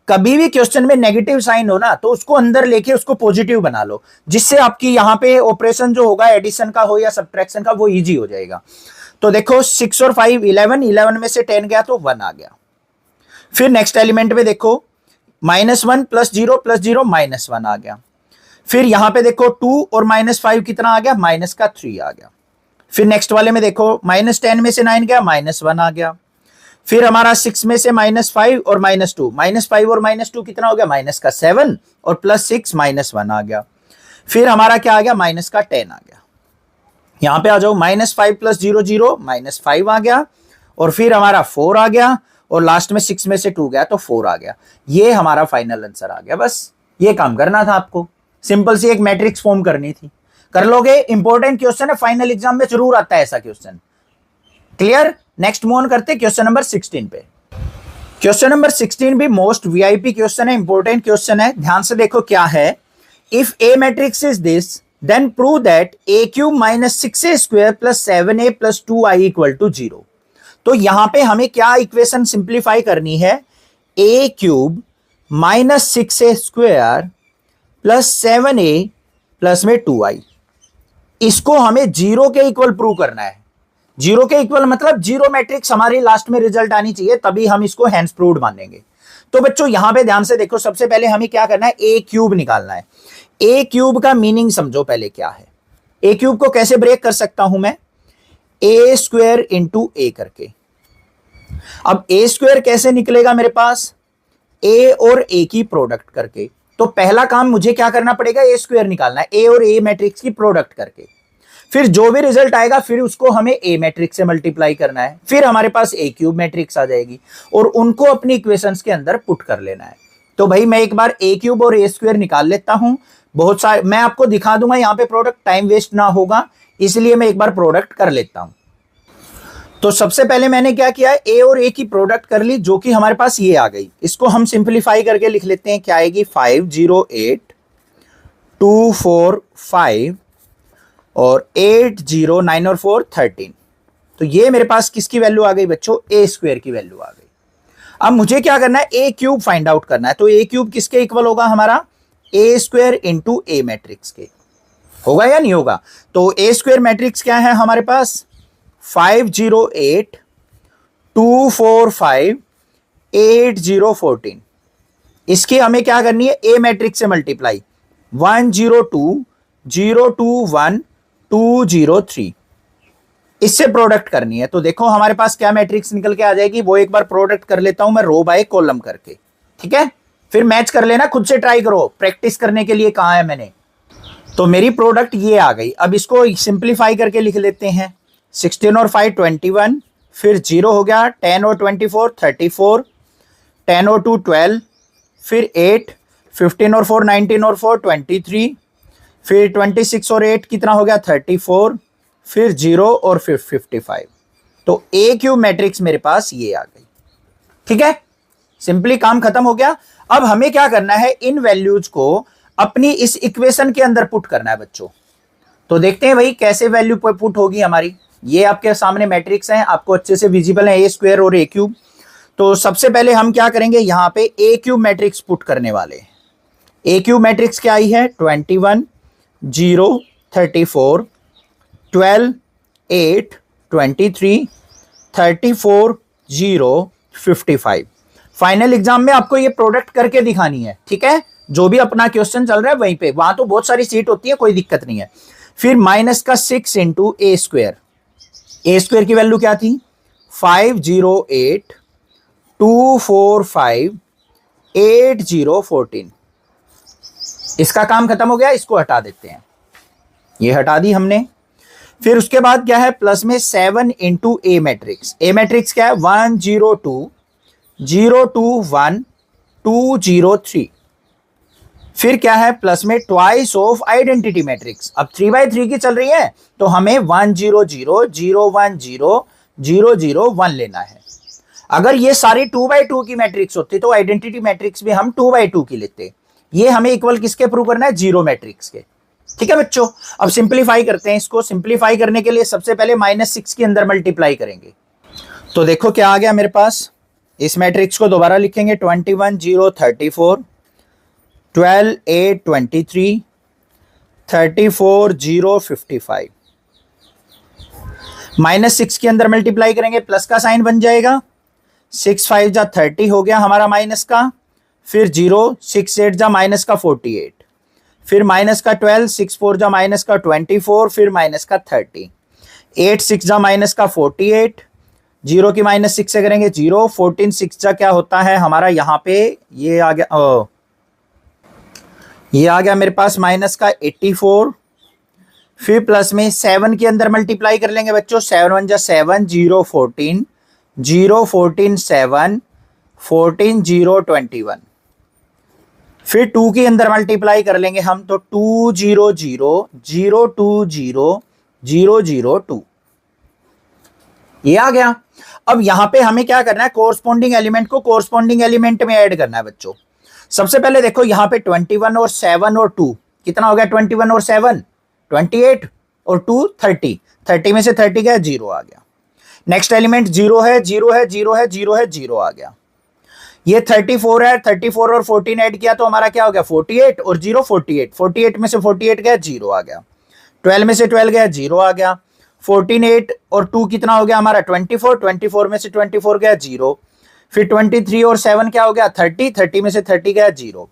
कभी भी क्वेश्चन में नेगेटिव साइन हो ना, तो उसको अंदर लेके उसको पॉजिटिव बना लो, जिससे आपकी यहां पे ऑपरेशन जो होगा एडिशन का हो या सब्ट्रैक्शन का, वो इजी हो जाएगा। तो देखो 6 और 5 11, 11 में से 10 गया तो 1 आ गया। फिर नेक्स्ट एलिमेंट में देखो, -1 + 0 + 0 -1 आ गया। फिर यहां पे देखो 2 और -5 कितना आ गया, -3 आ गया। फिर नेक्स्ट वाले में देखो, -10 में से 9 गया, -1 आ गया। फिर हमारा 6 में से -5 और -2, -5 और -2 कितना हो गया, -7 और +6 -1 आ गया। फिर हमारा क्या आ गया, -10 आ गया। यहां पे आ जाओ, -5 + 0 0 -5 आ गया। और फिर हमारा 4 आ गया, और लास्ट में 6 में से 2 गया तो 4 आ गया। ये हमारा फाइनल आंसर आ गया। बस ये काम करना था आपको, सिंपल सी एक मैट्रिक्स फॉर्म करनी थी, कर लोगे। इंपॉर्टेंट क्वेश्चन है, फाइनल एग्जाम में जरूर आता है ऐसा question. Clear. Next move on करते क्वेश्चन नंबर 16 पे। क्वेश्चन नंबर 16 भी मोस्ट वीआईपी क्वेश्चन है, इंपॉर्टेंट क्वेश्चन है। ध्यान से देखो क्या है, if a matrix is this then prove that a³ - 6a² + 7a + 2i = 0। तो यहां पे हमें क्या इक्वेशन सिंप्लीफाई करनी है, a³ - 6a² + 7a प्लस में 2i, इसको हमें 0 के इक्वल प्रूव करना है। 0 के इक्वल मतलब 0 मैट्रिक्स हमारी लास्ट में रिजल्ट आनी चाहिए, तभी हम इसको हैंस प्रूव्ड मानेंगे। तो बच्चों यहां पे ध्यान से देखो, सबसे पहले हमें क्या करना है, a³ निकालना है। a³ का मीनिंग समझो पहले क्या है। a³ को कैसे ब्रेक कर सकता हूं मैं, a² इंटू a करके। अब a² कैसे निकलेगा मेरे पास, a और a की प्रोडक्ट करके। तो पहला काम मुझे क्या करना पड़ेगा, a² निकालना है, a और a मैट्रिक्स की प्रोडक्ट करके। फिर जो भी रिजल्ट आएगा फिर उसको हमें a मैट्रिक्स से मल्टीप्लाई करना है, फिर हमारे पास a³ मैट्रिक्स आ जाएगी और उनको अपनी इक्वेशंस के अंदर पुट कर लेना है। तो भाई मैं एक बार a³ और a² निकाल लेता हूं। बहुत सारे मैं आपको दिखा दूंगा यहां पे प्रोडक्ट, टाइम वेस्ट ना होगा, इसलिए मैं एक बार प्रोडक्ट कर लेता हूं। तो सबसे पहले मैंने क्या किया है, a और a की प्रोडक्ट कर ली, जो कि हमारे पास ये आ गई। इसको हम सिंप्लीफाई करके लिख लेते हैं, क्या आएगी, 5 0 8 2 4 5 और 8 0 9 और 4 13। तो ये मेरे पास किसकी वैल्यू आ गई बच्चों, a² की वैल्यू आ गई। अब मुझे क्या करना है, a³ फाइंड आउट करना है। तो a³ किसके इक्वल होगा हमारा, ए स्क्वायर इंटू ए मैट्रिक्स के। होगा या नहीं होगा? तो ए स्क्वायर मैट्रिक्स क्या है हमारे पास? 508 245 8014। इसकी हमें क्या करनी है? ए मैट्रिक्स से मल्टीप्लाई 102 021 203, इससे प्रोडक्ट करनी है। तो देखो हमारे पास क्या मैट्रिक्स निकल के आ जाएगी, वो एक बार प्रोडक्ट कर लेता हूं मैं रो बाय कॉलम करके, ठीक है? फिर मैच कर लेना, खुद से ट्राई करो, प्रैक्टिस करने के लिए कहा है मैंने। तो मेरी प्रोडक्ट ये आ गई। अब इसको सिंप्लीफाई करके लिख लेते हैं। 16 और 5 21, फिर 0 हो गया, 10 और 24 34, 10 और 2 12, फिर 8, 15 और 4 19 और 4 23, फिर 26 और 8 कितना हो गया? 34, फिर 0 और फिर 55। तो ए क्यूब मैट्रिक्स मेरे पास ये आ गई, ठीक है? सिंपली काम खत्म हो गया। अब हमें क्या करना है? इन वैल्यूज को अपनी इस इक्वेशन के अंदर पुट करना है बच्चों। तो देखते हैं भाई कैसे वैल्यू पुट होगी हमारी। ये आपके सामने मैट्रिक्स हैं, आपको अच्छे से विजिबल है, ए स्क्वायर और ए क्यूब। तो सबसे पहले हम क्या करेंगे? यहां पे ए क्यूब मैट्रिक्स पुट करने वाले हैं। ए क्यूब मैट्रिक्स क्या आई है? 21 0 34 12 8 23 34 0 55। फाइनल एग्जाम में आपको ये प्रोडक्ट करके दिखानी है, ठीक है? जो भी अपना क्वेश्चन चल रहा है वहीं पे, वहां तो बहुत सारी सीट होती है, कोई दिक्कत नहीं है। फिर माइनस का 6 इंटू ए स्क्वायर। ए स्क्वायर की वैल्यू क्या थी? 508 245 8014। इसका काम खत्म हो गया, इसको हटा देते हैं, ये हटा दी हमने। फिर उसके बाद क्या है? प्लस में 7 इंटू ए मैट्रिक्स। ए मैट्रिक्स क्या है? 102 021 203। फिर क्या है? प्लस में ट्वाइस ऑफ आइडेंटिटी मैट्रिक्स। अब 3x3 की चल रही है, तो हमें 100 010 001 लेना है। अगर ये सारी 2x2 की मैट्रिक्स होती तो आइडेंटिटी मैट्रिक्स भी हम 2x2 की लेते। ये हमें इक्वल किसके प्रूव करना है? जीरो मैट्रिक्स के, ठीक है बच्चों? अब सिंप्लीफाई करते हैं इसको। सिंप्लीफाई करने के लिए सबसे पहले -6 के अंदर मल्टीप्लाई करेंगे। तो देखो क्या आ गया मेरे पास। इस मैट्रिक्स को दोबारा लिखेंगे। 21 0 34 12 8 23 34 0 55। -6 के अंदर मल्टीप्लाई करेंगे, प्लस का साइन बन जाएगा। 6 5 जा 30 हो गया हमारा माइनस का, फिर 0 6 8 जा माइनस का 48, फिर माइनस का 12 6 4 जा माइनस का 24, फिर माइनस का 30, 8 6 जा माइनस का 48, 0 की -6 से करेंगे 0, 14 6 जा क्या होता है हमारा यहाँ पे? ये आ गया, ये आ गया मेरे पास माइनस का 84। फिर प्लस में 7 के अंदर मल्टीप्लाई कर लेंगे बच्चों। 7 1 जा 7 0 14 0 14 7 14 0 21। फिर 2 के अंदर मल्टीप्लाई कर लेंगे हम, तो 2 0 0 0 2 0 0 0 2। ये आ गया। अब यहां पे हमें क्या करना है? कोरस्पॉन्डिंग एलिमेंट को कोरस्पॉन्डिंग एलिमेंट में ऐड करना है बच्चों। सबसे पहले देखो यहां पे 21 और 7 और 2 कितना हो गया? 21 और 7 28 और 2 30। 30 में से 30 गया, 0 आ गया। नेक्स्ट एलिमेंट 0 है 0 है 0 है 0 है 0 आ गया। ये 34 है, 34 और 14 ऐड किया तो हमारा क्या हो गया? 48 और 0 48। 48 में से 48 गया, 0 आ गया। 12 में से 12 गया, 0 आ गया। 14 8 और 2 कितना हो गया हमारा? 24। 24 में से 24 गया, 0। फिर 23 और 7 क्या हो गया? 30। 30 में से 30 गया, 0।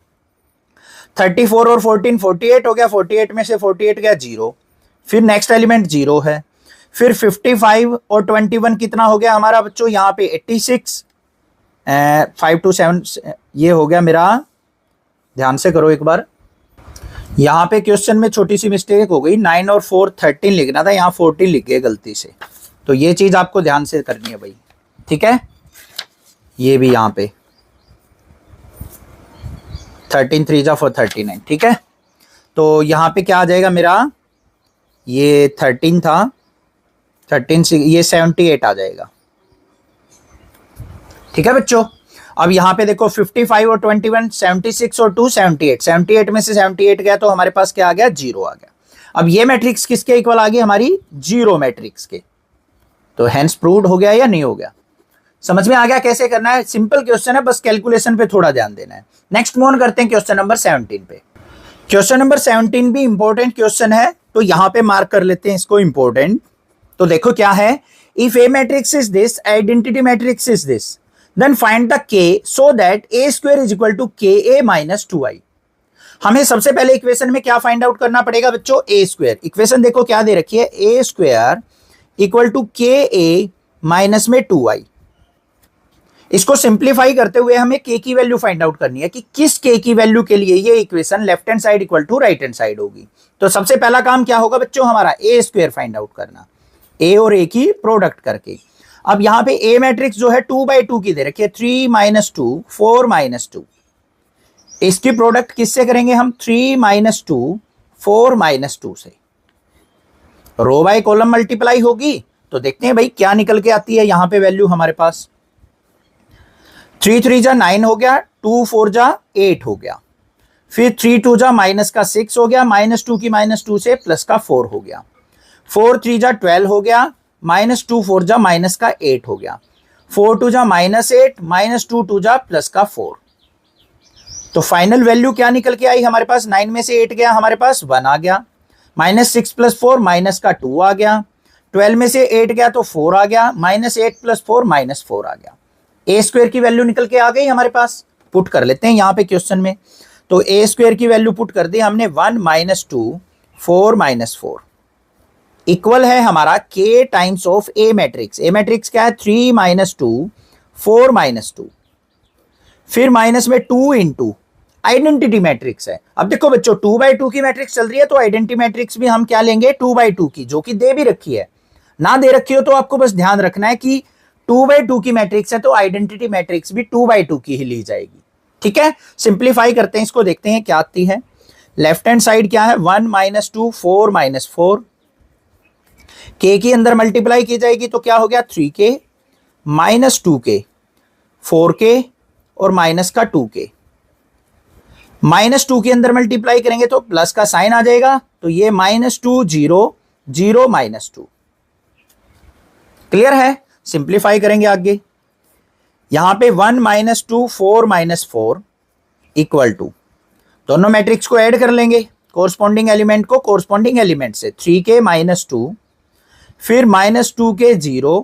34 और 14 48 हो गया। 48 में से 48 गया, 0। फिर नेक्स्ट एलिमेंट 0 है। फिर 55 और 21 कितना हो गया हमारा बच्चों? यहाँ पे 86 5 2 7 ये हो गया मेरा। ध्यान से करो एक बार, यहाँ पे क्वेश्चन में छोटी सी मिस्टेक हो गई। 9 और 4 13 लिखना था, यहाँ 14 लिख गए गलती से। तो ये चीज आपको ध्यान से करनी है भाई, ठीक है? ये भी यहाँ पे 13 3 जा 4 39, ठीक है? तो यहाँ पे क्या आ जाएगा मेरा? ये 13 था, 13 से ये 78 आ जाएगा, ठीक है बच्चों? अब यहाँ पे देखो 55 और 21 76 और 2 78। 78 में से 78 गया तो हमारे पास क्या आ गया? 0 आ गया। अब ये मैट्रिक्स किसके इक्वल आ गई? हमारी जीरो मैट्रिक्स के। तो हेंस प्रूव्ड हो गया या नहीं हो गया? समझ में आ गया कैसे करना है? सिंपल क्वेश्चन है, बस कैलकुलेशन पे थोड़ा ध्यान देना है। नेक्स्ट मूव ऑन करते हैं क्वेश्चन नंबर 17 पे। क्वेश्चन नंबर 17 भी इंपॉर्टेंट क्वेश्चन है, तो यहां पे मार्क कर लेते हैं इसको इंपॉर्टेंट। तो देखो क्या है, if a matrix is this, identity matrix is this, then find the k so that a square is equal to k a minus 2i। हमें सबसे पहले इक्वेशन में क्या फाइंड आउट करना पड़ेगा बच्चों, ए स्क्वायर। इक्वेशन देखो क्या दे रखी है, ए square equal to k a minus में 2i। इसको सिंप्लीफाई करते हुए हमें के की वैल्यू फाइंड आउट करनी है कि किस के की वैल्यू के लिए ये equation left hand side equal to right hand side होगी। तो सबसे पहला काम क्या होगा बच्चों, हमारा ए स्क्वायर फाइंड आउट करना, ए और ए की प्रोडक्ट करके। अब यहां पे ए मैट्रिक्स जो है 2/2 की दे रखी है, 3 - 2 4 - 2। इसकी प्रोडक्ट किससे करेंगे हम, 3 - 2 4 - 2 से। रो बाय कॉलम मल्टीप्लाई होगी, तो देखते हैं भाई क्या निकल के आती है यहां पे वैल्यू हमारे पास। 3 3 जा 9 हो गया, 2 4 जा 8 हो गया, फिर 3 2 जा माइनस का 6 हो गया, -2 की -2 से प्लस का 4 हो गया, 4 3 जा 12 हो गया, -2 4 जा माइनस का 8 हो गया, 4 2 जा -8, -2 2 जा प्लस का 4। तो फाइनल वैल्यू क्या निकल के आई हमारे पास, 9 में से 8 गया हमारे पास 1 आ गया, -6 + 4 माइनस का 2 आ गया, 12 में से 8 गया तो 4 आ गया, -8 + 4 -4 आ गया। ए स्क्वायर की वैल्यू निकल के आ गई हमारे पास। पुट कर लेते हैं यहाँ पे क्वेश्चन में। तो ए स्क्वायर की वैल्यू पुट कर दी हमने, 1 - 2 4 - 4 इक्वल है हमारा के times of A matrix. A matrix क्या है, 3 - 2 4 - 2, फिर माइनस में 2 इंटू आइडेंटिटी मैट्रिक्स है। अब देखो बच्चों 2/2 की मैट्रिक्स चल रही है, तो आइडेंटिटी मैट्रिक्स भी हम क्या लेंगे, 2/2 की, जो कि दे भी रखी है। ना दे रखी हो तो आपको बस ध्यान रखना है कि 2/2 की मैट्रिक्स है तो आइडेंटिटी मैट्रिक्स भी 2/2 की ही ली जाएगी। ठीक है, सिंप्लीफाई करते हैं इसको, देखते हैं क्या आती है। लेफ्ट हैंड साइड क्या है, 1 - 2 4 - 4, के के अंदर मल्टीप्लाई की जाएगी तो क्या हो गया, 3k -2k 4k और माइनस का 2k। -2 के अंदर मल्टीप्लाई करेंगे तो प्लस का साइन आ जाएगा, तो ये -2 0 0 -2। क्लियर है, सिंप्लीफाई करेंगे आगे। यहां पे 1 - 2 4 - 4 इक्वल टू, दोनों मैट्रिक्स को ऐड कर लेंगे, कोरस्पॉन्डिंग एलिमेंट को कोरस्पॉन्डिंग एलिमेंट से, 3k - 2, फिर -2k 0,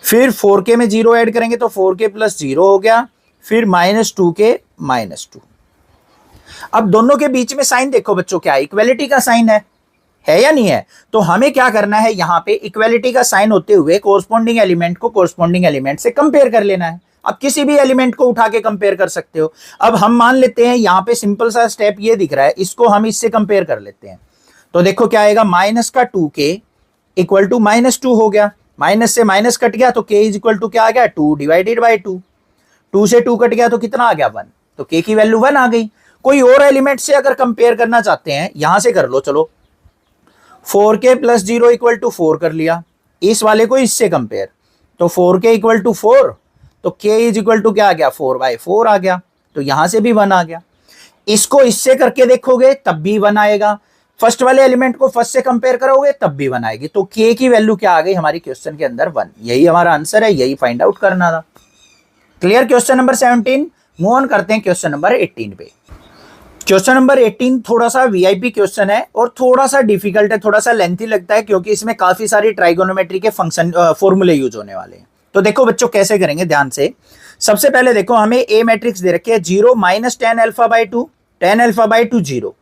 फिर 4k में 0 ऐड करेंगे तो 4k + 0 हो गया, फिर -2k -2। अब दोनों के बीच में साइन देखो बच्चों क्या है, इक्वेलिटी का साइन है या नहीं है। तो हमें क्या करना है, यहां पे इक्वेलिटी का साइन होते हुए कोरस्पॉन्डिंग एलिमेंट को कोरस्पॉन्डिंग एलिमेंट से कंपेयर कर लेना है। अब किसी भी एलिमेंट को उठा के कंपेयर कर सकते हो। अब हम मान लेते हैं यहां पे सिंपल सा स्टेप ये दिख रहा है, इसको हम इससे कंपेयर कर लेते हैं। तो देखो क्या आएगा, माइनस का 2k इक्वल टू -2 हो गया, माइनस से माइनस कट गया तो k इज इक्वल टू क्या आ गया, 2/2। 2 से 2 कट गया तो कितना आ गया, 1। तो k की वैल्यू 1 आ गई। कोई और एलिमेंट से अगर कंपेयर करना चाहते हैं, यहां से कर लो, चलो 4k + 0 इक्वल टू 4 कर लिया, इस वाले को इससे कंपेयर, तो 4k इक्वल टू 4, तो k इज इक्वल टू क्या आ गया, 4/4 आ गया, तो यहां से भी 1 आ गया। इसको इससे करके देखोगे तब भी 1 आएगा, फर्स्ट वाले एलिमेंट को फर्स्ट से कंपेयर करोगे तब भी 1 आएगी। तो k की वैल्यू क्या आ गई हमारी क्वेश्चन के अंदर, 1। यही हमारा आंसर है, यही फाइंड आउट करना था। Clear question number 17। Move on करते हैं क्वेश्चन नंबर 18 पे। क्वेश्चन नंबर 18 थोड़ा सा वीआईपी क्वेश्चन है और थोड़ा सा डिफिकल्ट है, थोड़ा सा लेंथी लगता है, क्योंकि इसमें काफी सारी ट्राइगोनोमेट्री के फंक्शन फॉर्मूले यूज होने वाले हैं। तो देखो बच्चों कैसे करेंगे ध्यान से। सबसे पहले देखो हमें ए मैट्रिक्स दे रखी है, 0 - tan α/2 tan α/2 0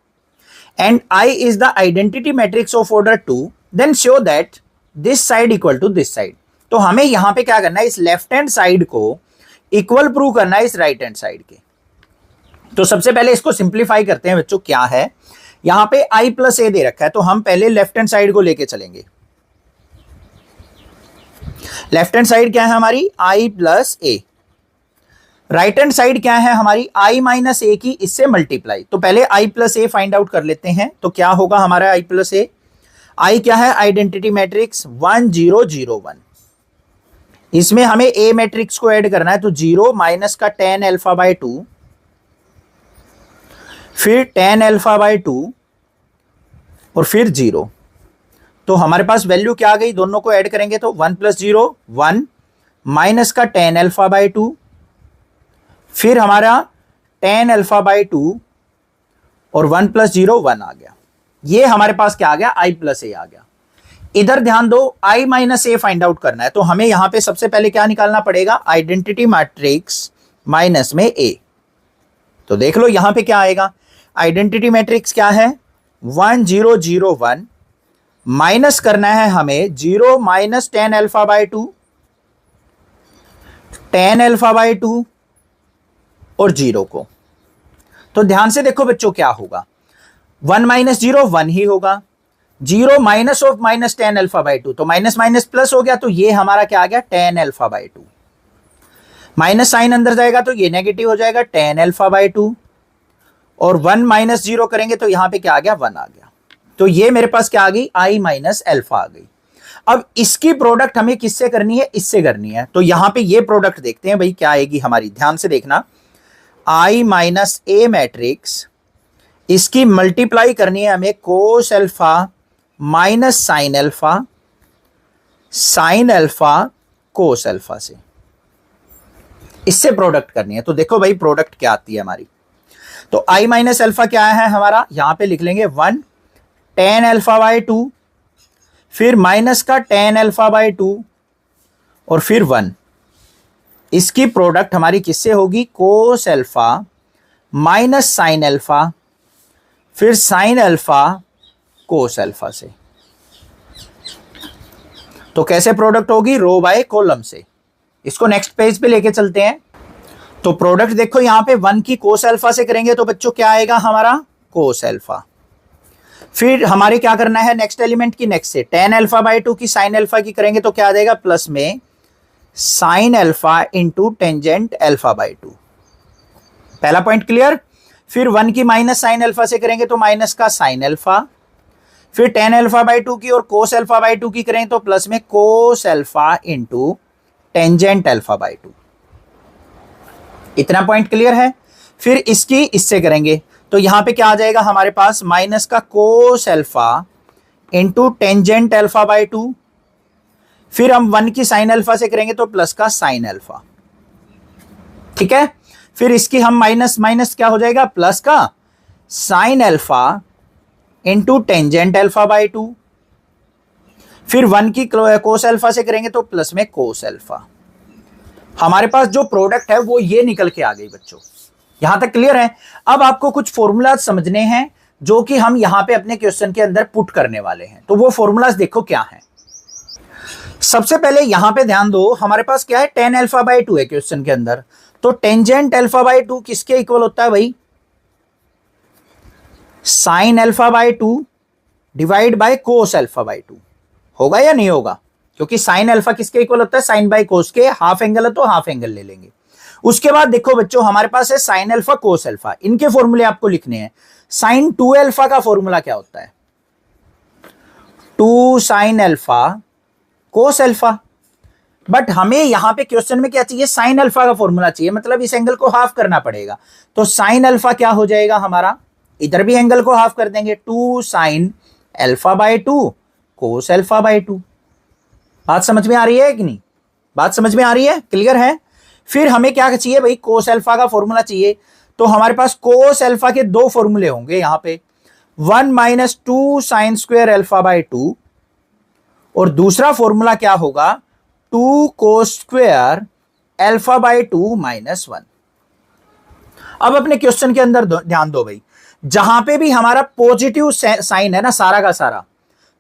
and I is the identity matrix of order 2, then show that this side equal to this side। तो हमें यहां पे क्या करना है, इस लेफ्ट हैंड साइड को इक्वल प्रूव करना है इस राइट हैंड साइड के। तो सबसे पहले इसको सिंप्लीफाई करते हैं बच्चों। क्या है, यहां पे I + a दे रखा है, तो हम पहले लेफ्ट हैंड साइड को लेके चलेंगे। लेफ्ट हैंड साइड क्या है हमारी, I + a। Right hand side क्या है हमारी, I - a की इससे मल्टीप्लाई। तो पहले I + a फाइंड आउट कर लेते हैं। तो क्या होगा हमारा I + a, I क्या है, आइडेंटिटी मैट्रिक्स 1 0 0 1। इसमें हमें A मैट्रिक्स को ऐड करना है, तो 0 माइनस का tan α/2, फिर tan α/2 और फिर 0। तो हमारे पास वैल्यू क्या आ गई, दोनों को ऐड करेंगे तो 1 + 0 1 माइनस का tan α/2, फिर हमारा tan α/2 और 1 प्लस 0 1 आ गया। ये हमारे पास क्या आ गया, i प्लस ए आ गया। इधर ध्यान दो, i minus A find out करना है, तो हमें यहां पे सबसे पहले क्या निकालना पड़ेगा, आइडेंटिटी मैट्रिक्स माइनस में ए। तो देख लो यहां पे क्या आएगा, आइडेंटिटी मैट्रिक्स क्या है 1 0 0 1, माइनस करना है हमें 0 minus ten alpha by 2, ten alpha by 2 और 0 को। तो ध्यान से देखो बच्चों क्या होगा, 1 माइनस 0 1 ही होगा, 0 minus of minus ten alpha by 2, तो माइनस माइनस प्लस हो गया, तो ये हमारा क्या आ गया ten alpha by 2। Minus sine अंदर जाएगा तो ये नेगेटिव हो जाएगा टेन अल्फा बाय 2, और 1 माइनस 0 करेंगे तो यहां पे क्या आ गया 1 आ गया। तो ये मेरे पास क्या आ गई, i माइनस अल्फा आ गई। अब इसकी प्रोडक्ट हमें किससे करनी है, इससे करनी है। तो यहां पे ये प्रोडक्ट देखते हैं भाई क्या आएगी हमारी, ध्यान से देखना, i माइनस ए मैट्रिक्स, इसकी मल्टीप्लाई करनी है हमें cos alpha minus sine alpha, sine alpha cos alpha से, इससे प्रोडक्ट करनी है। तो देखो भाई प्रोडक्ट क्या आती है हमारी, तो i माइनस अल्फा क्या है हमारा, यहां पे लिख लेंगे 1 टेन अल्फा बाय 2, फिर माइनस का टेन अल्फा बाय 2 और फिर 1। इसकी प्रोडक्ट हमारी किससे होगी, cos alpha minus sine alpha, फिर साइन अल्फा कोस अल्फा से। तो कैसे प्रोडक्ट होगी, रो बाय कॉलम से। इसको नेक्स्ट पेज पे लेके चलते हैं। तो प्रोडक्ट देखो यहां पे 1 की कोस अल्फा से करेंगे तो बच्चों क्या आएगा हमारा कोस अल्फा। फिर हमारे क्या करना है नेक्स्ट एलिमेंट की नेक्स्ट से, टेन अल्फा बाय 2 की साइन अल्फा की करेंगे तो क्या आ जाएगा प्लस में sine alpha into tangent alpha by 2। पहला पॉइंट क्लियर। फिर 1 की माइनस साइन अल्फा से करेंगे तो माइनस का साइन अल्फा, फिर टेन अल्फा बाय 2 की और कोस अल्फा बाय 2 की करेंगे तो प्लस में cos alpha into tangent alpha by 2। इतना पॉइंट क्लियर है। फिर इसकी इससे करेंगे तो यहां पे क्या आ जाएगा हमारे पास, माइनस का cos alpha into tangent alpha by 2, फिर हम 1 की साइन अल्फा से करेंगे तो प्लस का साइन अल्फा। ठीक है, फिर इसकी हम माइनस माइनस क्या हो जाएगा प्लस का sine alpha into tangent alpha by 2, फिर 1 की कोस अल्फा से करेंगे तो प्लस में कोस अल्फा। हमारे पास जो प्रोडक्ट है वो ये निकल के आ गई बच्चों, यहां तक क्लियर है। अब आपको कुछ फॉर्मूलाज समझने हैं जो कि हम यहां पे अपने क्वेश्चन के अंदर पुट करने वाले हैं। तो वो फॉर्मूलाज देखो क्या है। सबसे पहले यहां पे ध्यान दो, हमारे पास क्या है टेन अल्फा बाय 2 है क्वेश्चन के अंदर, तो टेंजेंट अल्फा बाय 2 किसके इक्वल होता है भाई, sine alpha by 2 divide by cos alpha by 2। होगा या नहीं होगा, क्योंकि साइन अल्फा किसके इक्वल होता है, साइन बाय कोस के, हाफ एंगल है तो हाफ एंगल ले लेंगे। उसके बाद देखो बच्चों हमारे पास है साइन अल्फा कोस अल्फा, इनके फॉर्मूले आपको लिखने हैं। साइन 2 अल्फा का फॉर्मूला क्या होता है, 2 sine alpha cos alpha, but हमें यहां पे क्वेश्चन में क्या चाहिए, साइन अल्फा का फॉर्मूला चाहिए, मतलब इस एंगल को हाफ करना पड़ेगा। तो साइन अल्फा क्या हो जाएगा हमारा, इधर भी एंगल को हाफ कर देंगे, 2 sine alpha by 2 cos alpha by 2। बात समझ में आ रही है कि नहीं, बात समझ में आ रही है, क्लियर है। फिर हमें क्या चाहिए भाई, कोस अल्फा का फॉर्मूला चाहिए। तो हमारे पास कोस अल्फा के दो फॉर्मूले होंगे यहां पे, 1 minus 2 sine square alpha by 2, और दूसरा फॉर्मूला क्या होगा 2 cos square alpha by 2 minus 1। अब अपने क्वेश्चन के अंदर ध्यान दो भाई, जहां पे भी हमारा पॉजिटिव साइन है ना सारा का सारा,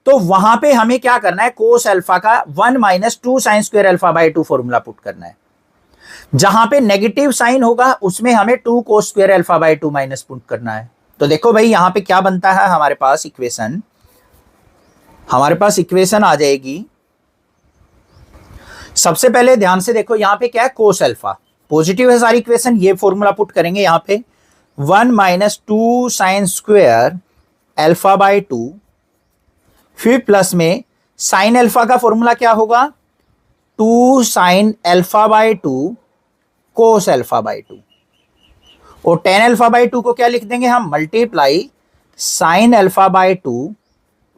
तो वहां पे हमें क्या करना है, कोस अल्फा का 1 minus 2 sine square alpha by 2 formula put करना है। जहां पे नेगेटिव साइन होगा उसमें हमें 2 cos square alpha by 2 minus put करना है। तो देखो भाई यहां पे क्या बनता है हमारे पास इक्वेशन, हमारे पास इक्वेशन आ जाएगी। सबसे पहले ध्यान से देखो यहां पे क्या है, कोस अल्फा पॉजिटिव है सारी इक्वेशन, ये फॉर्मूला पुट करेंगे यहां पे 1 minus 2 sine square alpha by 2, फिर प्लस में साइन अल्फा का फॉर्मूला क्या होगा 2 sine alpha by 2 cos alpha by 2, और टेन अल्फा बाय 2 को क्या लिख देंगे हम, multiply sine alpha by 2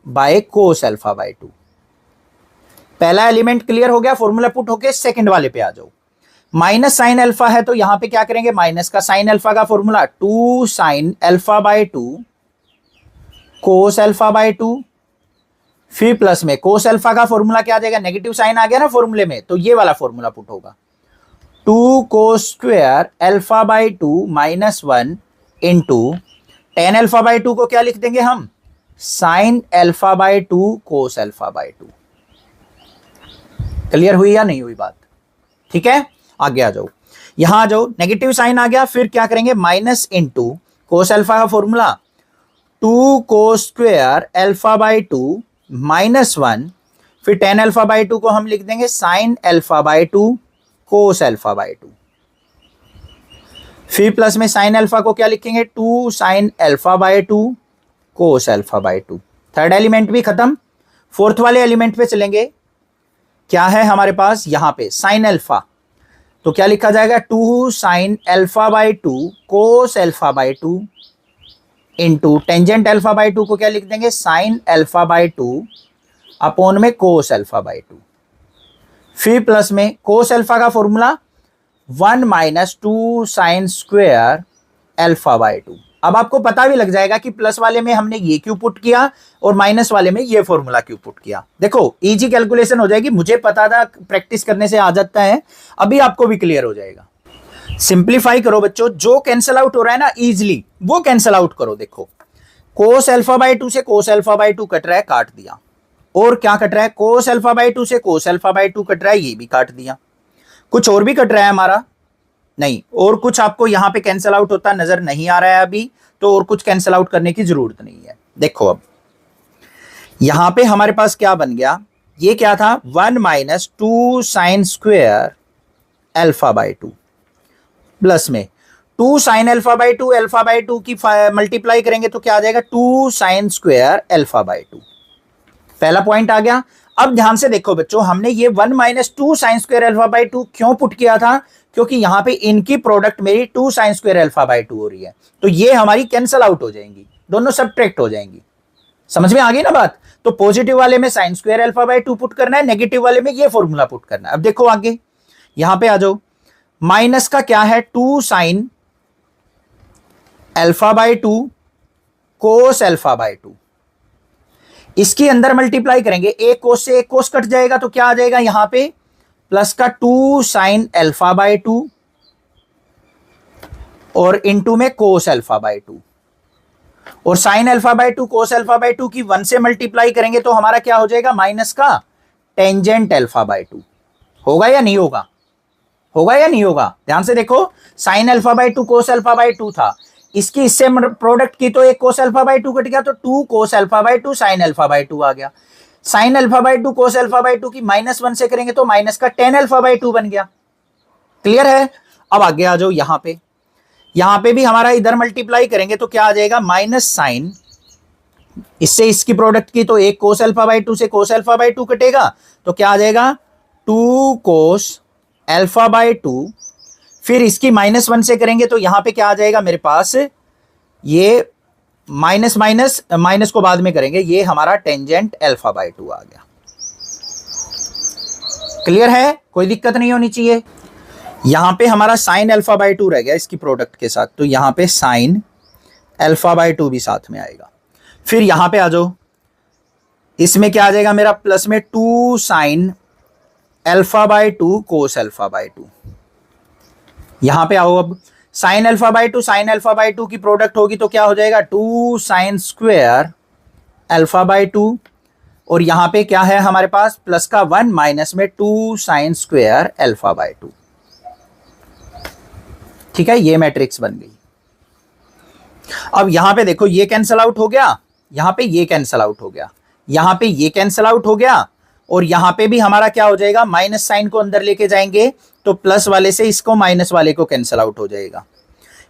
by cos alpha by 2। पहला एलिमेंट क्लियर हो गया, फॉर्मूला पुट होके सेकंड वाले पे आ जाओ। माइनस साइन अल्फा है तो यहां पे क्या करेंगे, माइनस का साइन अल्फा का formula 2 sine alpha by 2 cos alpha by 2, फिर प्लस में कोस अल्फा का फॉर्मूला क्या आ जाएगा, नेगेटिव साइन आ गया ना फॉर्मूले में, तो ये वाला फॉर्मूला पुट होगा 2 cos square alpha by 2 minus 1 into ten alpha by 2 को क्या लिख देंगे हम, sine alpha by 2 cos alpha by 2। Clear हुई या नहीं हुई बात? ठीक है, आगे आ जाओ, यहां आ जाओ, नेगेटिव साइन आ गया, फिर क्या करेंगे माइनस इंटू कोस अल्फा का formula 2 cos square alpha by 2 minus 1, फिर टेन अल्फा बाय 2 को हम लिख देंगे sine alpha by 2 cos alpha by 2, फिर प्लस में साइन अल्फा को क्या लिखेंगे 2 sine alpha by 2 cos alpha by 2। Third element भी खत्म, फोर्थ वाले एलिमेंट पे चलेंगे, क्या है हमारे पास यहां पे साइन अल्फा, तो क्या लिखा जाएगा 2 sine alpha by 2 cos alpha by 2 into tangent alpha by 2 को क्या लिख देंगे साइन अल्फा बाय 2 अपॉन में कोस अल्फा बाय 2, फिर प्लस में कोस अल्फा का formula 1 minus 2 sine square alpha by 2। अब आपको पता भी लग जाएगा कि प्लस वाले में हमने ये क्यों पुट किया और माइनस वाले में ये फॉर्मूला क्यों पुट किया। देखो इजी कैलकुलेशन हो जाएगी, मुझे पता था, प्रैक्टिस करने से आ जाता है, अभी आपको भी क्लियर हो जाएगा। सिंप्लीफाई करो बच्चों, जो कैंसिल आउट हो रहा है ना इजिली वो कैंसिल आउट करो। देखो कोस अल्फा बाय 2 से कोस अल्फा बाय 2 कट रहा है, काट दिया, और क्या कट रहा है कोस अल्फा बाय 2 से कोस अल्फा बाय 2 कट रहा है, ये भी काट दिया। कुछ और भी कट रहा है हमारा, नहीं, और कुछ आपको यहां पे कैंसिल आउट होता नजर नहीं आ रहा है अभी, तो और कुछ कैंसिल आउट करने की जरूरत नहीं है। देखो अब यहां पे हमारे पास क्या बन गया, ये क्या था 1 minus 2 sine square alpha by 2 plus में 2 sine alpha by 2 alpha by 2 की मल्टीप्लाई करेंगे तो क्या आ जाएगा 2 साइन स्क्वायर अल्फा बाय 2। पहला पॉइंट आ गया। अब ध्यान से देखो बच्चों, हमने ये 1 minus 2 sine square alpha by 2 क्यों पुट किया था, क्योंकि यहां पे इनकी प्रोडक्ट मेरी 2 साइन स्क्वायर अल्फा बाय 2 हो रही है, तो ये हमारी कैंसिल आउट हो जाएंगी, दोनों सब्ट्रैक्ट हो जाएंगी। समझ में आ गई ना बात? तो पॉजिटिव वाले में sine square alpha by 2 put करना है, नेगेटिव वाले में ये फॉर्मूला पुट करना है। अब देखो आगे यहां पे आ जाओ, माइनस का क्या है 2 sine alpha by 2 cos alpha by 2, इसके अंदर मल्टीप्लाई करेंगे, एक कोस से एक कोस कट जाएगा, तो क्या आ जाएगा यहां पे प्लस का 2 साइन अल्फा बाय 2 और इनटू में कोस अल्फा बाय 2, और sine alpha by 2 cos alpha by 2 की 1 से मल्टीप्लाई करेंगे तो हमारा क्या हो जाएगा माइनस का टेंजेंट अल्फा बाय 2। होगा या नहीं होगा? होगा या नहीं होगा? ध्यान से देखो, sine alpha by 2 cos alpha by 2 था, इसकी इससे प्रोडक्ट की तो एक कोस अल्फा बाय 2 कट गया, तो 2 cos alpha by 2 sine alpha by 2 आ गया। Sine alpha by 2 cos alpha by 2 की माइनस 1 से करेंगे तो माइनस का टेन अल्फा बाय 2 बन गया। क्लियर है? अब आगे आ जाओ, यहां पे भी हमारा इधर मल्टीप्लाई करेंगे तो क्या आ जाएगा माइनस साइन, इससे इसकी प्रोडक्ट की तो एक कोस अल्फा बाय 2 से कोस अल्फा बाय 2 कटेगा, तो क्या आ जाएगा 2 कोस अल्फा बाय 2, फिर इसकी माइनस 1 से करेंगे तो यहां पे क्या आ जाएगा मेरे पास, ये माइनस माइनस माइनस को बाद में करेंगे, ये हमारा टेंजेंट अल्फा बाय 2 आ गया। क्लियर है? कोई दिक्कत नहीं होनी चाहिए। यहां पे हमारा साइन अल्फा बाय 2 रह गया इसकी प्रोडक्ट के साथ, तो यहां पे साइन अल्फा बाय 2 भी साथ में आएगा। फिर यहां पे आ जाओ, इसमें क्या आ जाएगा मेरा प्लस में 2 sine alpha by 2 cos alpha by 2। यहां पे आओ, अब sine alpha by 2 sine alpha by 2 की प्रोडक्ट होगी तो क्या हो जाएगा 2 साइन स्क्वायर अल्फा बाय 2, और यहां पे क्या है हमारे पास प्लस का 1 माइनस में 2 साइन स्क्वायर अल्फा बाय 2। ठीक है, ये मैट्रिक्स बन गई। अब यहां पे देखो, ये कैंसल आउट हो गया, यहां पे ये कैंसल आउट हो गया, यहां पे ये कैंसल आउट हो गया, और यहां पे भी हमारा क्या हो जाएगा माइनस साइन को अंदर लेके जाएंगे तो प्लस वाले से इसको माइनस वाले को कैंसिल आउट हो जाएगा।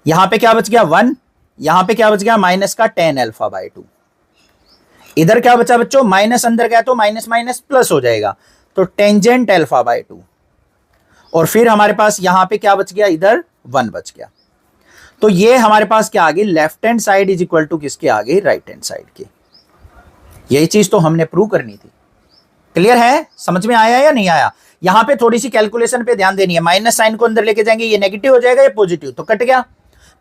यहां पे क्या बच गया 1, यहां पे क्या बच गया माइनस का टेन अल्फा बाय 2। इधर क्या बचा बच्चों, माइनस अंदर गया तो माइनस माइनस प्लस हो जाएगा, तो टेंजेंट अल्फा बाय 2, और फिर हमारे पास यहां पे क्या बच गया, इधर 1 बच गया। तो ये हमारे पास क्या आ गई, left hand side is equal to किसके आ गई, राइट हैंड साइड की। यही चीज तो हमने प्रूव करनी थी। क्लियर है? समझ में आया या नहीं आया? यहां पे थोड़ी सी कैलकुलेशन पे ध्यान देनी है, माइनस साइन को अंदर लेके जाएंगे, ये नेगेटिव हो जाएगा, ये पॉजिटिव, तो कट गया,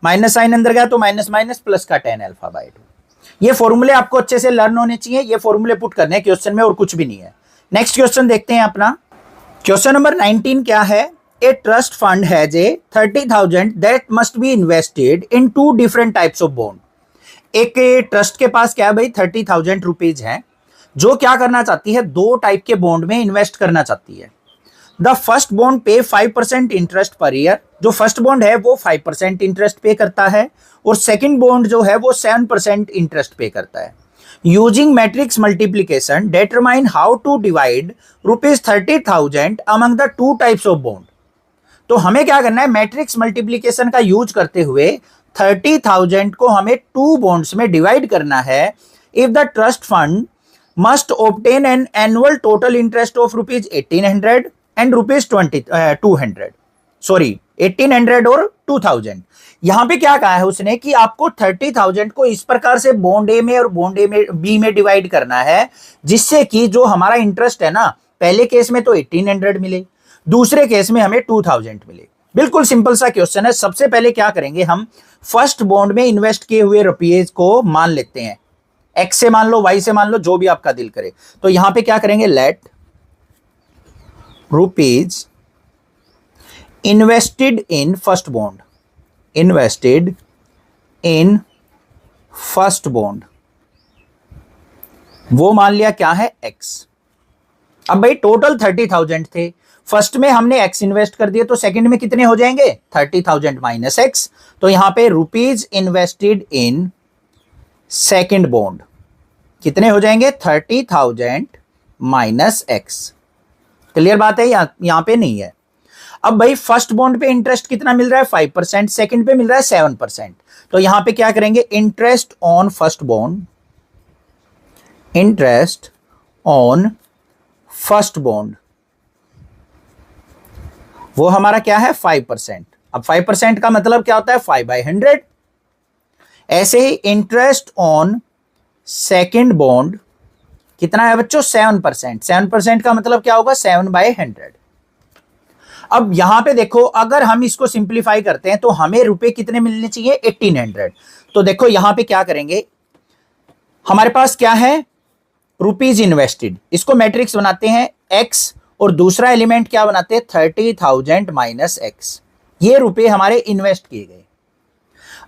माइनस साइन अंदर गया तो माइनस माइनस प्लस का tan अल्फा बाय 2। ये फॉर्मूले आपको अच्छे से लर्न होने चाहिए, ये फॉर्मूले पुट करने हैं क्वेश्चन में और कुछ भी नहीं है। नेक्स्ट क्वेश्चन देखते हैं अपना, क्वेश्चन नंबर 19 क्या है, a trust fund has a 30,000 that must be invested in 2 different types of bond. एक ट्रस्ट के पास क्या है भाई, 30,000 रुपीज है, जो क्या करना चाहती है, 2 टाइप के बॉन्ड में इन्वेस्ट करना चाहती है। द फर्स्ट बॉन्ड पे 5% इंटरेस्ट पर ईयर, जो फर्स्ट बॉन्ड है वो 5% इंटरेस्ट पे करता है, और सेकंड बॉन्ड जो है वो 7% इंटरेस्ट पे करता है। Using matrix multiplication determine how to divide ₹30,000 among the 2 types of bond. तो हमें क्या करना है, मैट्रिक्स मल्टीप्लीकेशन का यूज करते हुए 30,000 को हमें 2 बॉन्ड्स में डिवाइड करना है। If the trust fund must obtain an annual total interest of ₹1,800 and ₹200, sorry 1,800 और 2,000। यहां पे क्या कहा है उसने कि आपको 30,000 को इस प्रकार से बॉन्ड ए में और बॉन्ड ए में बी में डिवाइड करना है, जिससे कि जो हमारा इंटरेस्ट है ना, पहले केस में तो 1,800 मिले, दूसरे केस में हमें 2,000 मिले। बिल्कुल सिंपल सा क्वेश्चन है। सबसे पहले क्या करेंगे, हम फर्स्ट बॉन्ड में इन्वेस्ट किए हुए रुपीज को मान लेते हैं, एक्स से मान लो, वाई से मान लो, जो भी आपका दिल करे। तो यहां पे क्या करेंगे, let rupees invested in first bond, invested in first bond, वो मान लिया क्या है, एक्स। अब भाई टोटल 30,000 थे, फर्स्ट में हमने एक्स इन्वेस्ट कर दिए, तो सेकंड में कितने हो जाएंगे, 30,000 माइनस एक्स। तो यहां pay rupees invested in second bond कितने हो जाएंगे, 30,000 माइनस एक्स। क्लियर बात है, यहां पे नहीं है। अब भाई फर्स्ट बॉन्ड पे इंटरेस्ट कितना मिल रहा है, 5%, सेकंड पे मिल रहा है 7%। तो यहां पे क्या करेंगे, interest on first bond, interest on first bond वो हमारा क्या है, 5%। अब 5% का मतलब क्या होता है, 5/100। ऐसे ही इंटरेस्ट ऑन सेकंड बॉन्ड कितना है बच्चों, 7%। 7% का मतलब क्या होगा, 7/100। अब यहां पे देखो, अगर हम इसको सिंप्लीफाई करते हैं तो हमें रुपए कितने मिलने चाहिए, 1,800। तो देखो यहां पे क्या करेंगे, हमारे पास क्या है, रुपीज इन्वेस्टेड, इसको मैट्रिक्स बनाते हैं एक्स, और दूसरा एलिमेंट क्या बनाते हैं, 30,000 माइनस एक्स। ये रुपए हमारे इन्वेस्ट किए गए।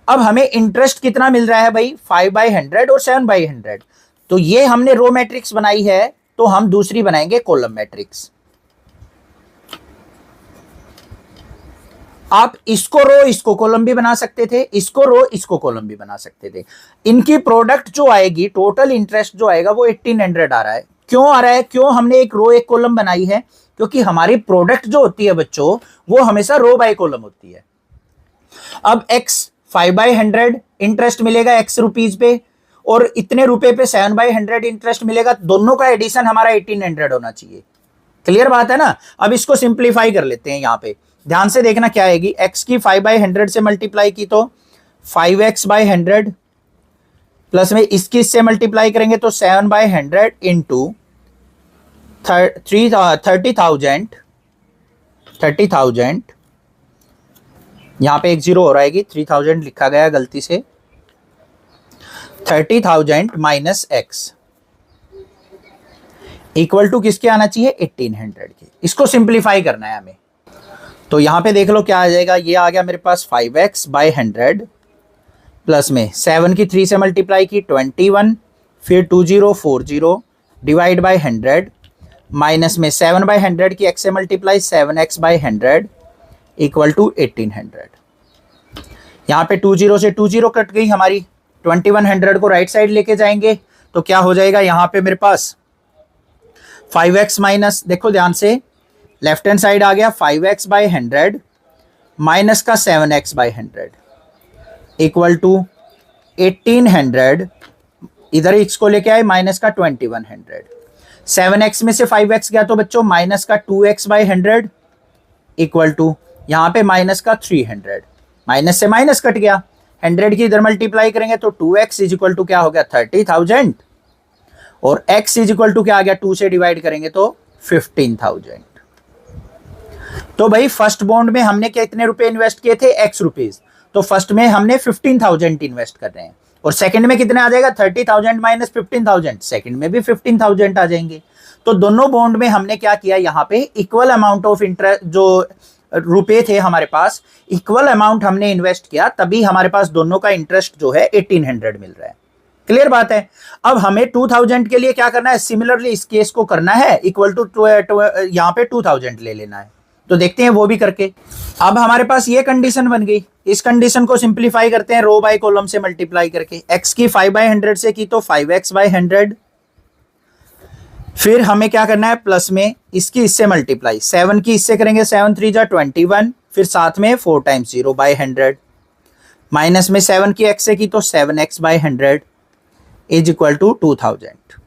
अब हमें इंटरेस्ट कितना मिल रहा है भाई, 5/100 और 7/100। तो ये हमने रो मैट्रिक्स बनाई है, तो हम दूसरी बनाएंगे कॉलम मैट्रिक्स। आप इसको रो इसको कॉलम भी बना सकते थे, इसको रो इसको कॉलम भी बना सकते थे। इनकी प्रोडक्ट जो आएगी, टोटल इंटरेस्ट जो आएगा वो 1,800 आ रहा है। क्यों आ रहा है, क्यों हमने एक रो एक कॉलम बनाई है, क्योंकि हमारी प्रोडक्ट जो होती है बच्चों, वो हमेशा रो बाय कॉलम होती है। अब x 5/100 इंटरेस्ट मिलेगा x रुपीज पे, और इतने रुपए पे 7/100 इंटरेस्ट मिलेगा, दोनों का एडिशन हमारा 1,800 होना चाहिए। क्लियर बात है ना। अब इसको सिंप्लीफाई कर लेते हैं, यहां पे ध्यान से देखना क्या आएगी, x की 5/100 से मल्टीप्लाई की तो 5x/100, प्लस में इसकी इससे मल्टीप्लाई करेंगे तो 7/100 इंटू 30,000, यहां पे एक जीरो हो रहेगी, 3,000 लिखा गया गलती से, 30,000 माइनस एक्स इक्वल टू किसके आना चाहिए, 1,800 के। इसको सिंप्लीफाई करना है हमें। तो यहां पे देख लो क्या आ जाएगा, ये आ गया मेरे पास 5x/100, प्लस में 7 की 3 से मल्टीप्लाई की 21, फिर 2040 डिवाइड बाय 100, माइनस में 7/100 की x से मल्टीप्लाई 7x/100 इक्वल टू 1,800। यहाँ पे 20 से 20 कट गई हमारी, 2100 को राइट साइड लेके जाएंगे तो क्या हो जाएगा, यहाँ पे मेरे पास 5x माइनस, देखो ध्यान से, लेफ्ट हैंड साइड आ गया 5x/100 माइनस का 7x/100 इक्वल टू 1,800, इधर x को लेके आए माइनस का 2100, 7x में से 5x गया तो बच्चों माइनस का 2x/100 इक्वल टू यहाँ पे माइनस का 300, माइनस से माइनस कट गया, 100 की इधर मल्टीप्लाई करेंगे तो 2x इज इक्वल टू क्या हो गया 30,000, और x इज इक्वल टू क्या आ गया 2 से डिवाइड करेंगे तो 15,000। तो भाई फर्स्ट बॉन्ड में हमने कितने रुपए इन्वेस्ट किए थे, एक्स रुपीज, तो फर्स्ट में हमने 15,000 इन्वेस्ट कर रहे हैं, और सेकंड में कितने आ जाएगा, 30,000 माइनस 15,000, सेकंड में भी 15,000 आ जाएंगे। तो दोनों बॉन्ड में हमने क्या किया, यहाँ पे इक्वल अमाउंट ऑफ इंटरेस्ट, जो रुपए थे हमारे पास, इक्वल अमाउंट हमने इन्वेस्ट किया, तभी हमारे पास दोनों का इंटरेस्ट जो है 1800 मिल रहा है। क्लियर बात है। अब हमें 2000 के लिए क्या करना है, सिमिलरली इस केस को करना है, इक्वल टू यहाँ पे 2000 ले लेना है। तो देखते हैं वो भी करके। अब हमारे पास ये कंडीशन बन गई, इस कंडीशन को सिंप्लीफाई करते हैं रो बाय कॉलम से मल्टीप्लाई करके। x की 5/100 से की तो 5x/100, फिर हमें क्या करना है, प्लस में इसकी इससे मल्टीप्लाई, 7 की इससे करेंगे, 7 3 जा 21, फिर साथ में 4 टाइम्स 0/100, माइनस में 7 की x से की तो 7x/100 इज इक्वल टू 2000।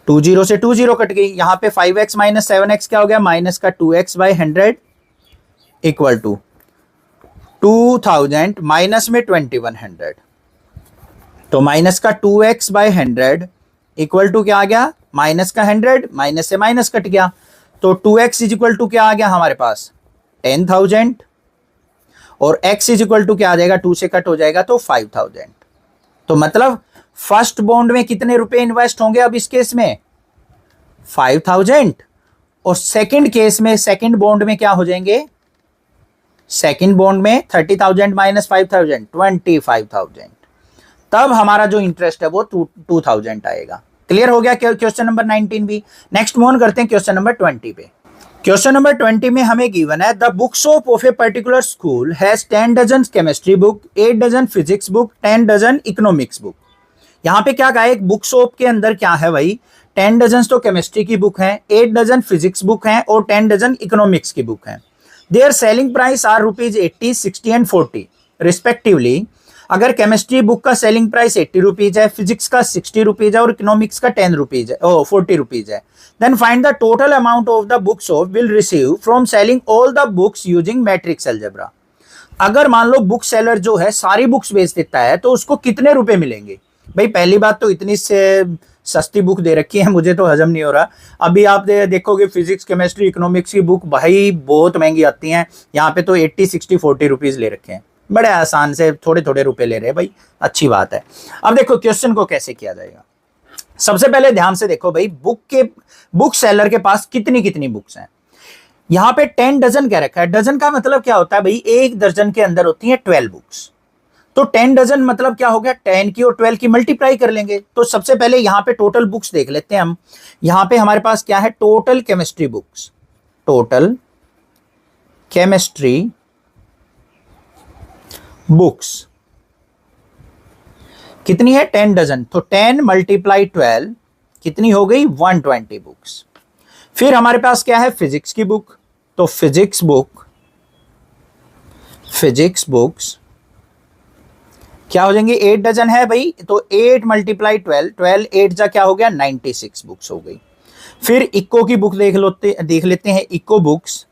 20 से 20 कट गई, यहां पे 5x माइनस 7x क्या हो गया, माइनस का 2x/100 इक्वल टू 2000 माइनस में 2100, तो माइनस का 2x/100 इक्वल टू क्या आ गया, माइनस का 100, माइनस से माइनस कट गया, तो 2x इज इक्वल टू क्या आ गया हमारे पास 10,000, और x इज इक्वल टू क्या आ जाएगा, 2 से कट हो जाएगा तो 5,000। तो मतलब फर्स्ट बॉन्ड में कितने रुपए इन्वेस्ट होंगे अब इस केस में, 5,000, और सेकंड केस में, सेकंड बॉन्ड में क्या हो जाएंगे, सेकंड बॉन्ड में 30,000 माइनस 5,000 25,000, तब हमारा जो इंटरेस्ट है वो 2,000 आएगा। क्लियर हो गया क्वेश्चन नंबर 19 भी। नेक्स्ट मूव ऑन करते हैं क्वेश्चन नंबर 20 पे। क्वेश्चन नंबर 20 में हमें गिवन है, the book shop of a particular school has 10 dozen chemistry book, 8 dozen physics book, 10 dozen economics book. यहाँ पे क्या कहा है, एक बुक शॉप के अंदर क्या है भाई, 10 डजन तो केमिस्ट्री की बुक है, 8 डजन फिजिक्स बुक है, और 10 डजन इकोनॉमिक्स की बुक है। Their selling price are ₹80, 60 and 40 respectively. अगर केमिस्ट्री बुक का सेलिंग प्राइस 80 रुपीज है, फिजिक्स का 60 रुपीज है, और इकोनॉमिक्स का 10 रुपीज है, 40 रुपीज है, then find the total amount of the book shop will receive from selling all the books using matrix algebra. अगर मान लो बुक सेलर जो है सारी बुक्स बेच देता है तो उसको कितने रुपए मिलेंगे। भाई पहली बात तो इतनी से सस्ती बुक दे रखी है, मुझे तो हजम नहीं हो रहा। अभी आप देखोगे फिजिक्स केमिस्ट्री इकोनॉमिक्स की बुक भाई बहुत महंगी आती हैं, यहाँ पे तो 80 60 40 रुपीज ले रखे हैं, बड़े आसान से थोड़े थोड़े रुपए ले रहे हैं भाई, अच्छी बात है। अब देखो क्वेश्चन को कैसे किया जाएगा। सबसे पहले ध्यान से देखो भाई, बुक सेलर के पास कितनी कितनी बुक्स हैं। यहाँ पे 10 डजन कह रखा है, डजन का मतलब क्या होता है भाई, एक दर्जन के अंदर होती है 12 बुक्स, तो 10 डजन मतलब क्या हो गया, 10 की और 12 की मल्टीप्लाई कर लेंगे। तो सबसे पहले यहाँ पे टोटल बुक्स देख लेते हैं हम। यहाँ पे हमारे पास क्या है, total chemistry books, total chemistry books कितनी है, 10 डजन, तो 10 मल्टीप्लाई 12 कितनी हो गई, 120 बुक्स। फिर हमारे पास क्या है, फिजिक्स की बुक, तो फिजिक्स बुक्स क्या हो जाएंगे, 8 डजन है भाई, तो 8 मल्टीप्लाई 12 8 जा क्या हो गया, 96 बुक्स हो गई। फिर इको की बुक देख लेते हैं, इको बुक्स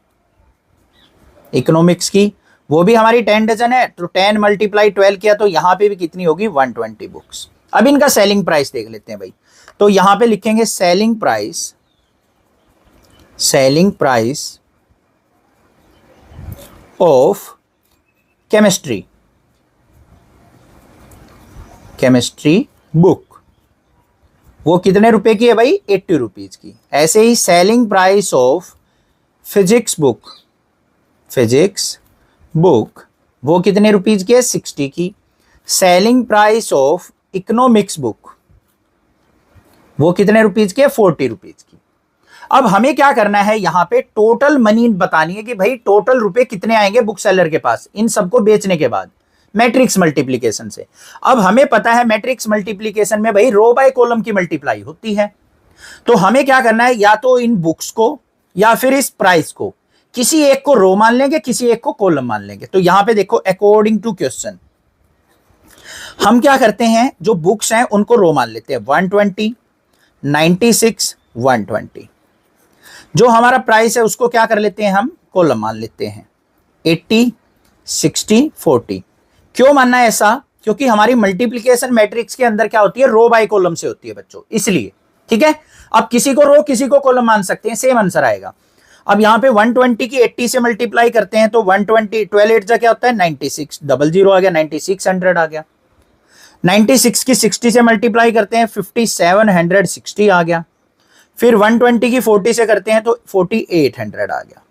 इकोनॉमिक्स की, वो भी हमारी 10 डजन है, तो 10 मल्टीप्लाई 12 किया तो यहां पे भी कितनी होगी, 120 बुक्स। अब इनका सेलिंग प्राइस देख लेते हैं भाई, तो यहां पे लिखेंगे selling price of chemistry book, वो कितने रुपए की है भाई, 80 रुपीज की। ऐसे ही selling price of physics book वो कितने रुपीज की है, 60 की। Selling price of economics book वो कितने रुपीज की है, 40 रुपीज की। अब हमें क्या करना है, यहां पे टोटल मनी बतानी है कि भाई टोटल रुपए कितने आएंगे बुक सेलर के पास इन सबको बेचने के बाद, मैट्रिक्स मल्टीप्लीकेशन से। अब हमें पता है मैट्रिक्स मल्टीप्लीकेशन में भाई रो बाय कॉलम की मल्टीप्लाई होती है, तो हमें क्या करना है, या तो इन बुक्स को या फिर इस प्राइस को, किसी एक को रो मान लेंगे, किसी एक को कॉलम मान लेंगे। तो यहां पे देखो अकॉर्डिंग टू क्वेश्चन हम क्या करते हैं, जो बुक्स हैं उनको रो मान लेते हैं, 120 96 120। जो हमारा प्राइस है उसको क्या कर लेते हैं, हम कॉलम मान लेते हैं, 80 60 40। क्यों मानना है ऐसा, क्योंकि हमारी मल्टीप्लिकेशन मैट्रिक्स के अंदर क्या होती है, रो बाय कॉलम से होती है बच्चों, इसलिए। ठीक है, अब किसी को रो किसी को कॉलम मान सकते हैं, सेम आंसर आएगा। अब यहाँ पे 120 की 80 से मल्टीप्लाई करते हैं तो 120 12 8 क्या होता है 96, 00 आ गया, 9600 आ गया। 96 की 60 से मल्टीप्लाई करते हैं 5760 आ गया। फिर 120 की 40 से करते हैं तो 4800 आ गया।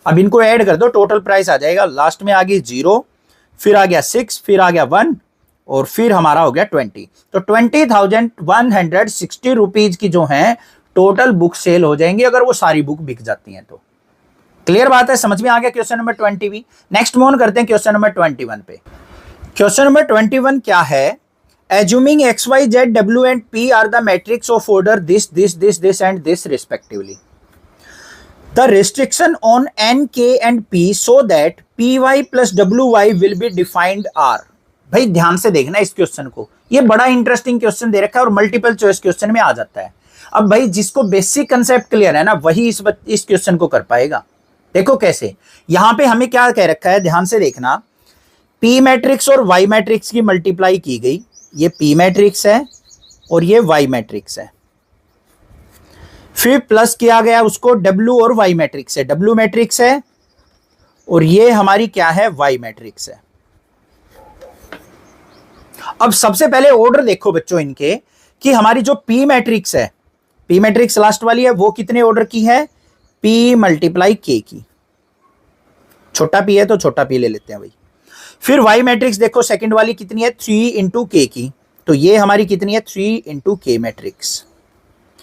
अब इनको ऐड कर दो, टोटल प्राइस आ जाएगा, लास्ट में आ गई 0, फिर आ गया 6, फिर आ गया 1 और फिर हमारा हो गया 20। तो 20,160 रुपीज की जो है टोटल बुक सेल हो जाएंगी अगर वो सारी बुक बिक जाती हैं तो। क्लियर बात है, समझ में आ गया क्वेश्चन नंबर 20 भी। नेक्स्ट मूव करते हैं क्वेश्चन नंबर 21 पे। क्वेश्चन नंबर 21 क्या है, assuming x y z w and p are the matrix of order this and this respectively, the restriction on n k and p so that py plus wy will be defined are। भाई ध्यान से देखना इस question को, ये बड़ा interesting question दे रखा है और मल्टीपल चॉइस क्वेश्चन में आ जाता है। अब भाई जिसको बेसिक कंसेप्ट क्लियर है ना वही इस क्वेश्चन को कर पाएगा। देखो कैसे, यहां पे हमें क्या कह रखा है, ध्यान से देखना, p मैट्रिक्स और y मैट्रिक्स की मल्टीप्लाई की गई, ये P मैट्रिक्स है और ये Y मैट्रिक्स है, फिर प्लस किया गया उसको W और Y मैट्रिक्स है, W मैट्रिक्स है और ये हमारी क्या है Y मैट्रिक्स है। अब सबसे पहले ऑर्डर देखो बच्चों इनके कि हमारी जो P मैट्रिक्स है, P मैट्रिक्स लास्ट वाली है, वो कितने ऑर्डर की है, P मल्टीप्लाई K की, छोटा P है तो छोटा P ले लेते हैं भाई। फिर Y मैट्रिक्स देखो सेकंड वाली कितनी है, 3 इंटू के की, तो ये हमारी कितनी है 3 इंटू के मैट्रिक्स,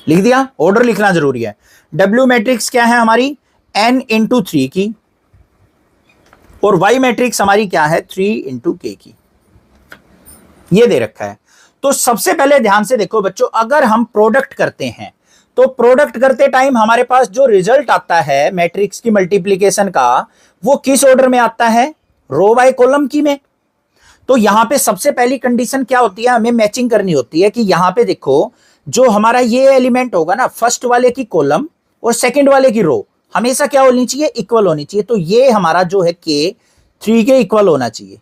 लिख दिया, ऑर्डर लिखना जरूरी है। W मैट्रिक्स क्या है हमारी n इंटू 3 की और Y मैट्रिक्स हमारी क्या है 3 इंटू के की, ये दे रखा है। तो सबसे पहले ध्यान से देखो बच्चों, अगर हम प्रोडक्ट करते हैं तो प्रोडक्ट करते टाइम हमारे पास जो रिजल्ट आता है मैट्रिक्स की मल्टीप्लीकेशन का, वो किस ऑर्डर में आता है, रो बाय कॉलम की में। तो यहां पे सबसे पहली कंडीशन क्या होती है, हमें मैचिंग करनी होती है कि यहां पे देखो जो हमारा ये एलिमेंट होगा ना, फर्स्ट वाले की कॉलम और सेकंड वाले की रो हमेशा क्या होनी चाहिए, इक्वल होनी चाहिए। तो ये हमारा जो है के 3 के इक्वल होना चाहिए,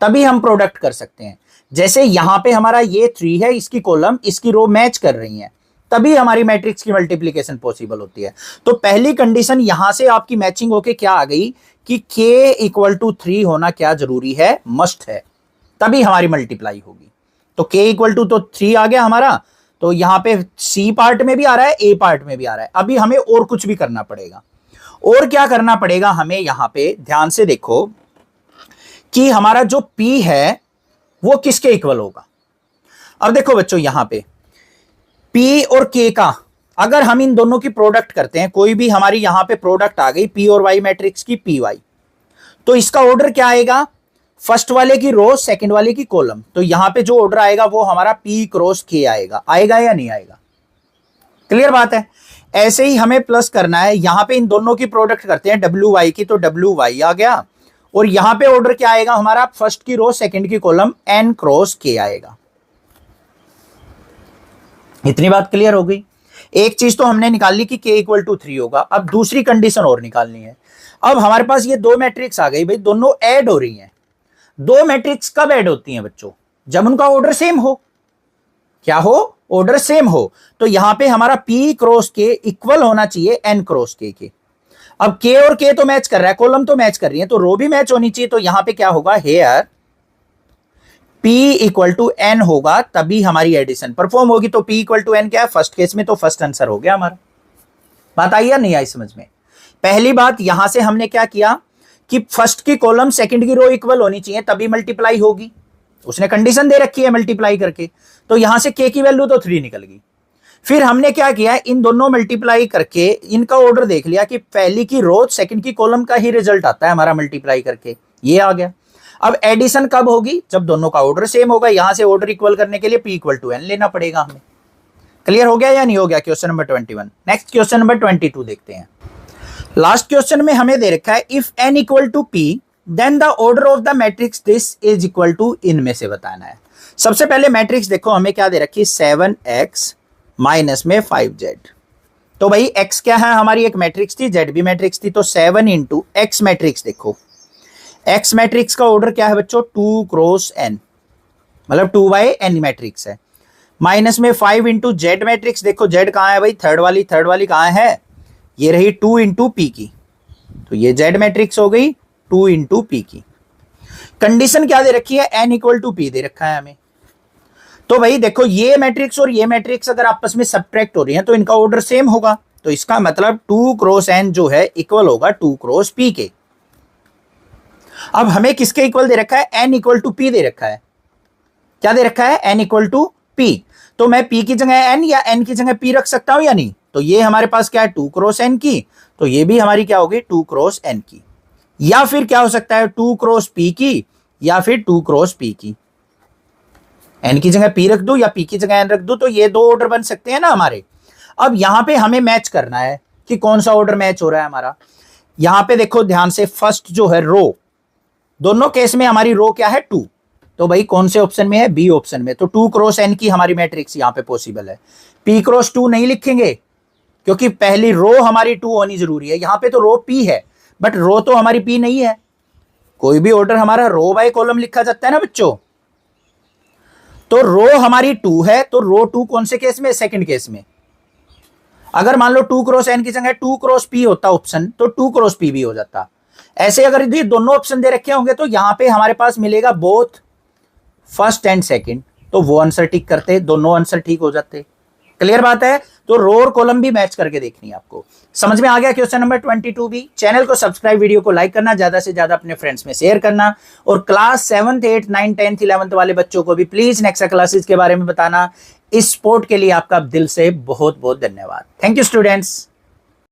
तभी हम प्रोडक्ट कर सकते हैं। जैसे यहां पे हमारा ये 3 है, इसकी कॉलम इसकी रो मैच कर रही है, तभी हमारी मैट्रिक्स की मल्टीप्लीकेशन पॉसिबल होती है। तो पहली कंडीशन यहां से आपकी मैचिंग होके क्या आ गई कि k इक्वल टू 3 होना क्या जरूरी है, मस्ट है, तभी हमारी मल्टीप्लाई होगी। तो k इक्वल टू तो 3 आ गया हमारा, तो यहां पे C पार्ट में भी आ रहा है, A पार्ट में भी आ रहा है। अभी हमें और कुछ भी करना पड़ेगा, और क्या करना पड़ेगा हमें, यहां पे ध्यान से देखो कि हमारा जो P है वो किसके इक्वल होगा। अब देखो बच्चों यहां पे P और K का अगर हम इन दोनों की प्रोडक्ट करते हैं, कोई भी हमारी यहां पे प्रोडक्ट आ गई P और Y मैट्रिक्स की PY, तो इसका ऑर्डर क्या आएगा, फर्स्ट वाले की रो सेकंड वाले की कॉलम। तो यहां पे जो ऑर्डर आएगा वो हमारा P क्रॉस K आएगा, आएगा या नहीं आएगा, क्लियर बात है। ऐसे ही हमें प्लस करना है, यहां पे इन दोनों की प्रोडक्ट करते हैं WY की, तो WY आ गया और यहां पे ऑर्डर क्या आएगा हमारा, फर्स्ट की रो सेकंड की कॉलम N क्रॉस K आएगा। इतनी बात क्लियर हो गई। एक चीज तो हमने निकाल ली कि k इक्वल टू 3 होगा। अब दूसरी कंडीशन और निकालनी है। अब हमारे पास ये दो मैट्रिक्स आ गई भाई, दोनों ऐड हो रही हैं। दो मैट्रिक्स कब ऐड होती हैं बच्चों, जब उनका ऑर्डर सेम हो। क्या हो, ऑर्डर सेम हो। तो यहां पे हमारा p क्रॉस k इक्वल होना चाहिए n क्रॉस k के। अब k और k तो मैच कर रहा है, कॉलम तो मैच कर रही है, तो रो भी मैच होनी चाहिए। तो यहां पे क्या होगा, here P equal to n होगा, तभी हमारी एडिशन परफॉर्म होगी। तो P इक्वल टू n क्या है, फर्स्ट केस में तो फर्स्ट आंसर हो गया हमारा। बात आई या नहीं आई समझ में। पहली बात यहां से हमने क्या किया कि फर्स्ट की कॉलम सेकंड की रो इक्वल होनी चाहिए, तभी मल्टीप्लाई होगी। उसने कंडीशन दे रखी है मल्टीप्लाई करके, तो यहां से k की वैल्यू तो 3 निकल गई। फिर हमने क्या किया, इन दोनों मल्टीप्लाई करके इनका ऑर्डर देख लिया कि पहली की रो सेकंड की कॉलम का ही रिजल्ट आता है हमारा मल्टीप्लाई करके, ये आ गया। अब एडिशन कब होगी, जब दोनों का ऑर्डर सेम होगा। यहां से ऑर्डर इक्वल करने के लिए p इक्वल टू n लेना पड़ेगा हमें। क्लियर हो गया या नहीं हो गया question number 21। Next question number 22 देखते हैं। लास्ट क्वेश्चन में हमें दे रखा है if n equal to p then the order of the matrix this is equal to, इनमें से बताना है। सबसे पहले मैट्रिक्स देखो हमें क्या दे रखी है, 7x माइनस में 5z। तो भाई x क्या है, हमारी एक मैट्रिक्स थी, z भी मैट्रिक्स थी, तो 7 इंटू x मैट्रिक्स। देखो x मैट्रिक्स का ऑर्डर क्या है बच्चों, 2 क्रॉस n, मतलब 2 बाय n मैट्रिक्स है। माइनस में 5 इंटू z मैट्रिक्स। देखो z कहां है भाई, थर्ड वाली कहां है, ये रही 2 इंटू पी की, तो ये जेड मैट्रिक्स हो गई 2 इंटू पी की। कंडीशन क्या दे रखी है, एन इक्वल टू पी दे रखा है हमें। तो भाई देखो ये मैट्रिक्स और ये मैट्रिक्स अगर आपस में सब्ट्रैक्ट हो रही है तो इनका ऑर्डर सेम होगा, तो इसका मतलब 2 क्रॉस एन जो है इक्वल होगा 2 क्रॉस पी के। अब हमें किसके इक्वल दे रखा है, एन इक्वल टू पी दे रखा है। क्या दे रखा है, एन इक्वल टू पी। तो मैं पी की जगह एन या एन की जगह पी रख सकता हूं या नहीं, तो ये हमारे पास क्या है 2 क्रॉस एन की, तो ये भी हमारी क्या होगी 2 क्रॉस एन की। या फिर क्या हो सकता है 2 क्रॉस पी की या फिर 2 क्रॉस पी की। एन की जगह पी रख दू या पी की जगह एन रख दू, तो ये दो ऑर्डर बन सकते हैं ना हमारे। अब यहां पे हमें मैच करना है कि कौन सा ऑर्डर मैच हो रहा है हमारा। यहां पे देखो ध्यान से, फर्स्ट जो है रो, दोनों केस में हमारी रो क्या है 2, तो भाई कौन से ऑप्शन में है, बी ऑप्शन में। तो 2 क्रॉस एन की हमारी मैट्रिक्स यहां पे पॉसिबल है। पी क्रॉस 2 नहीं लिखेंगे क्योंकि पहली रो हमारी 2 होनी जरूरी है। यहां पे तो रो पी है बट रो तो हमारी पी नहीं है। कोई भी ऑर्डर हमारा रो बाय कॉलम लिखा जाता है ना बच्चों, तो रो हमारी 2 है, तो रो 2 कौन से केस में, सेकंड केस में। अगर मान लो 2 क्रॉस एन की जगह 2 क्रॉस पी होता ऑप्शन, तो 2 क्रॉस पी भी हो जाता। ऐसे अगर ये दोनों ऑप्शन दे रखे होंगे तो यहां पे हमारे पास मिलेगा बोथ फर्स्ट एंड सेकंड, तो वो आंसर टिक करते, दोनों आंसर ठीक हो जाते। क्लियर बात है। तो रो और कॉलम भी मैच करके देखनी है आपको। समझ में आ गया क्वेश्चन नंबर 22 भी। चैनल को सब्सक्राइब, वीडियो को लाइक करना, ज्यादा से ज्यादा अपने फ्रेंड्स में शेयर करना, और class 7th 8th 9th 10th 11th वाले बच्चों को भी प्लीज नेक्स्ट क्लासेस के बारे में बताना। इस सपोर्ट के लिए आपका दिल से बहुत बहुत धन्यवाद। Thank you students.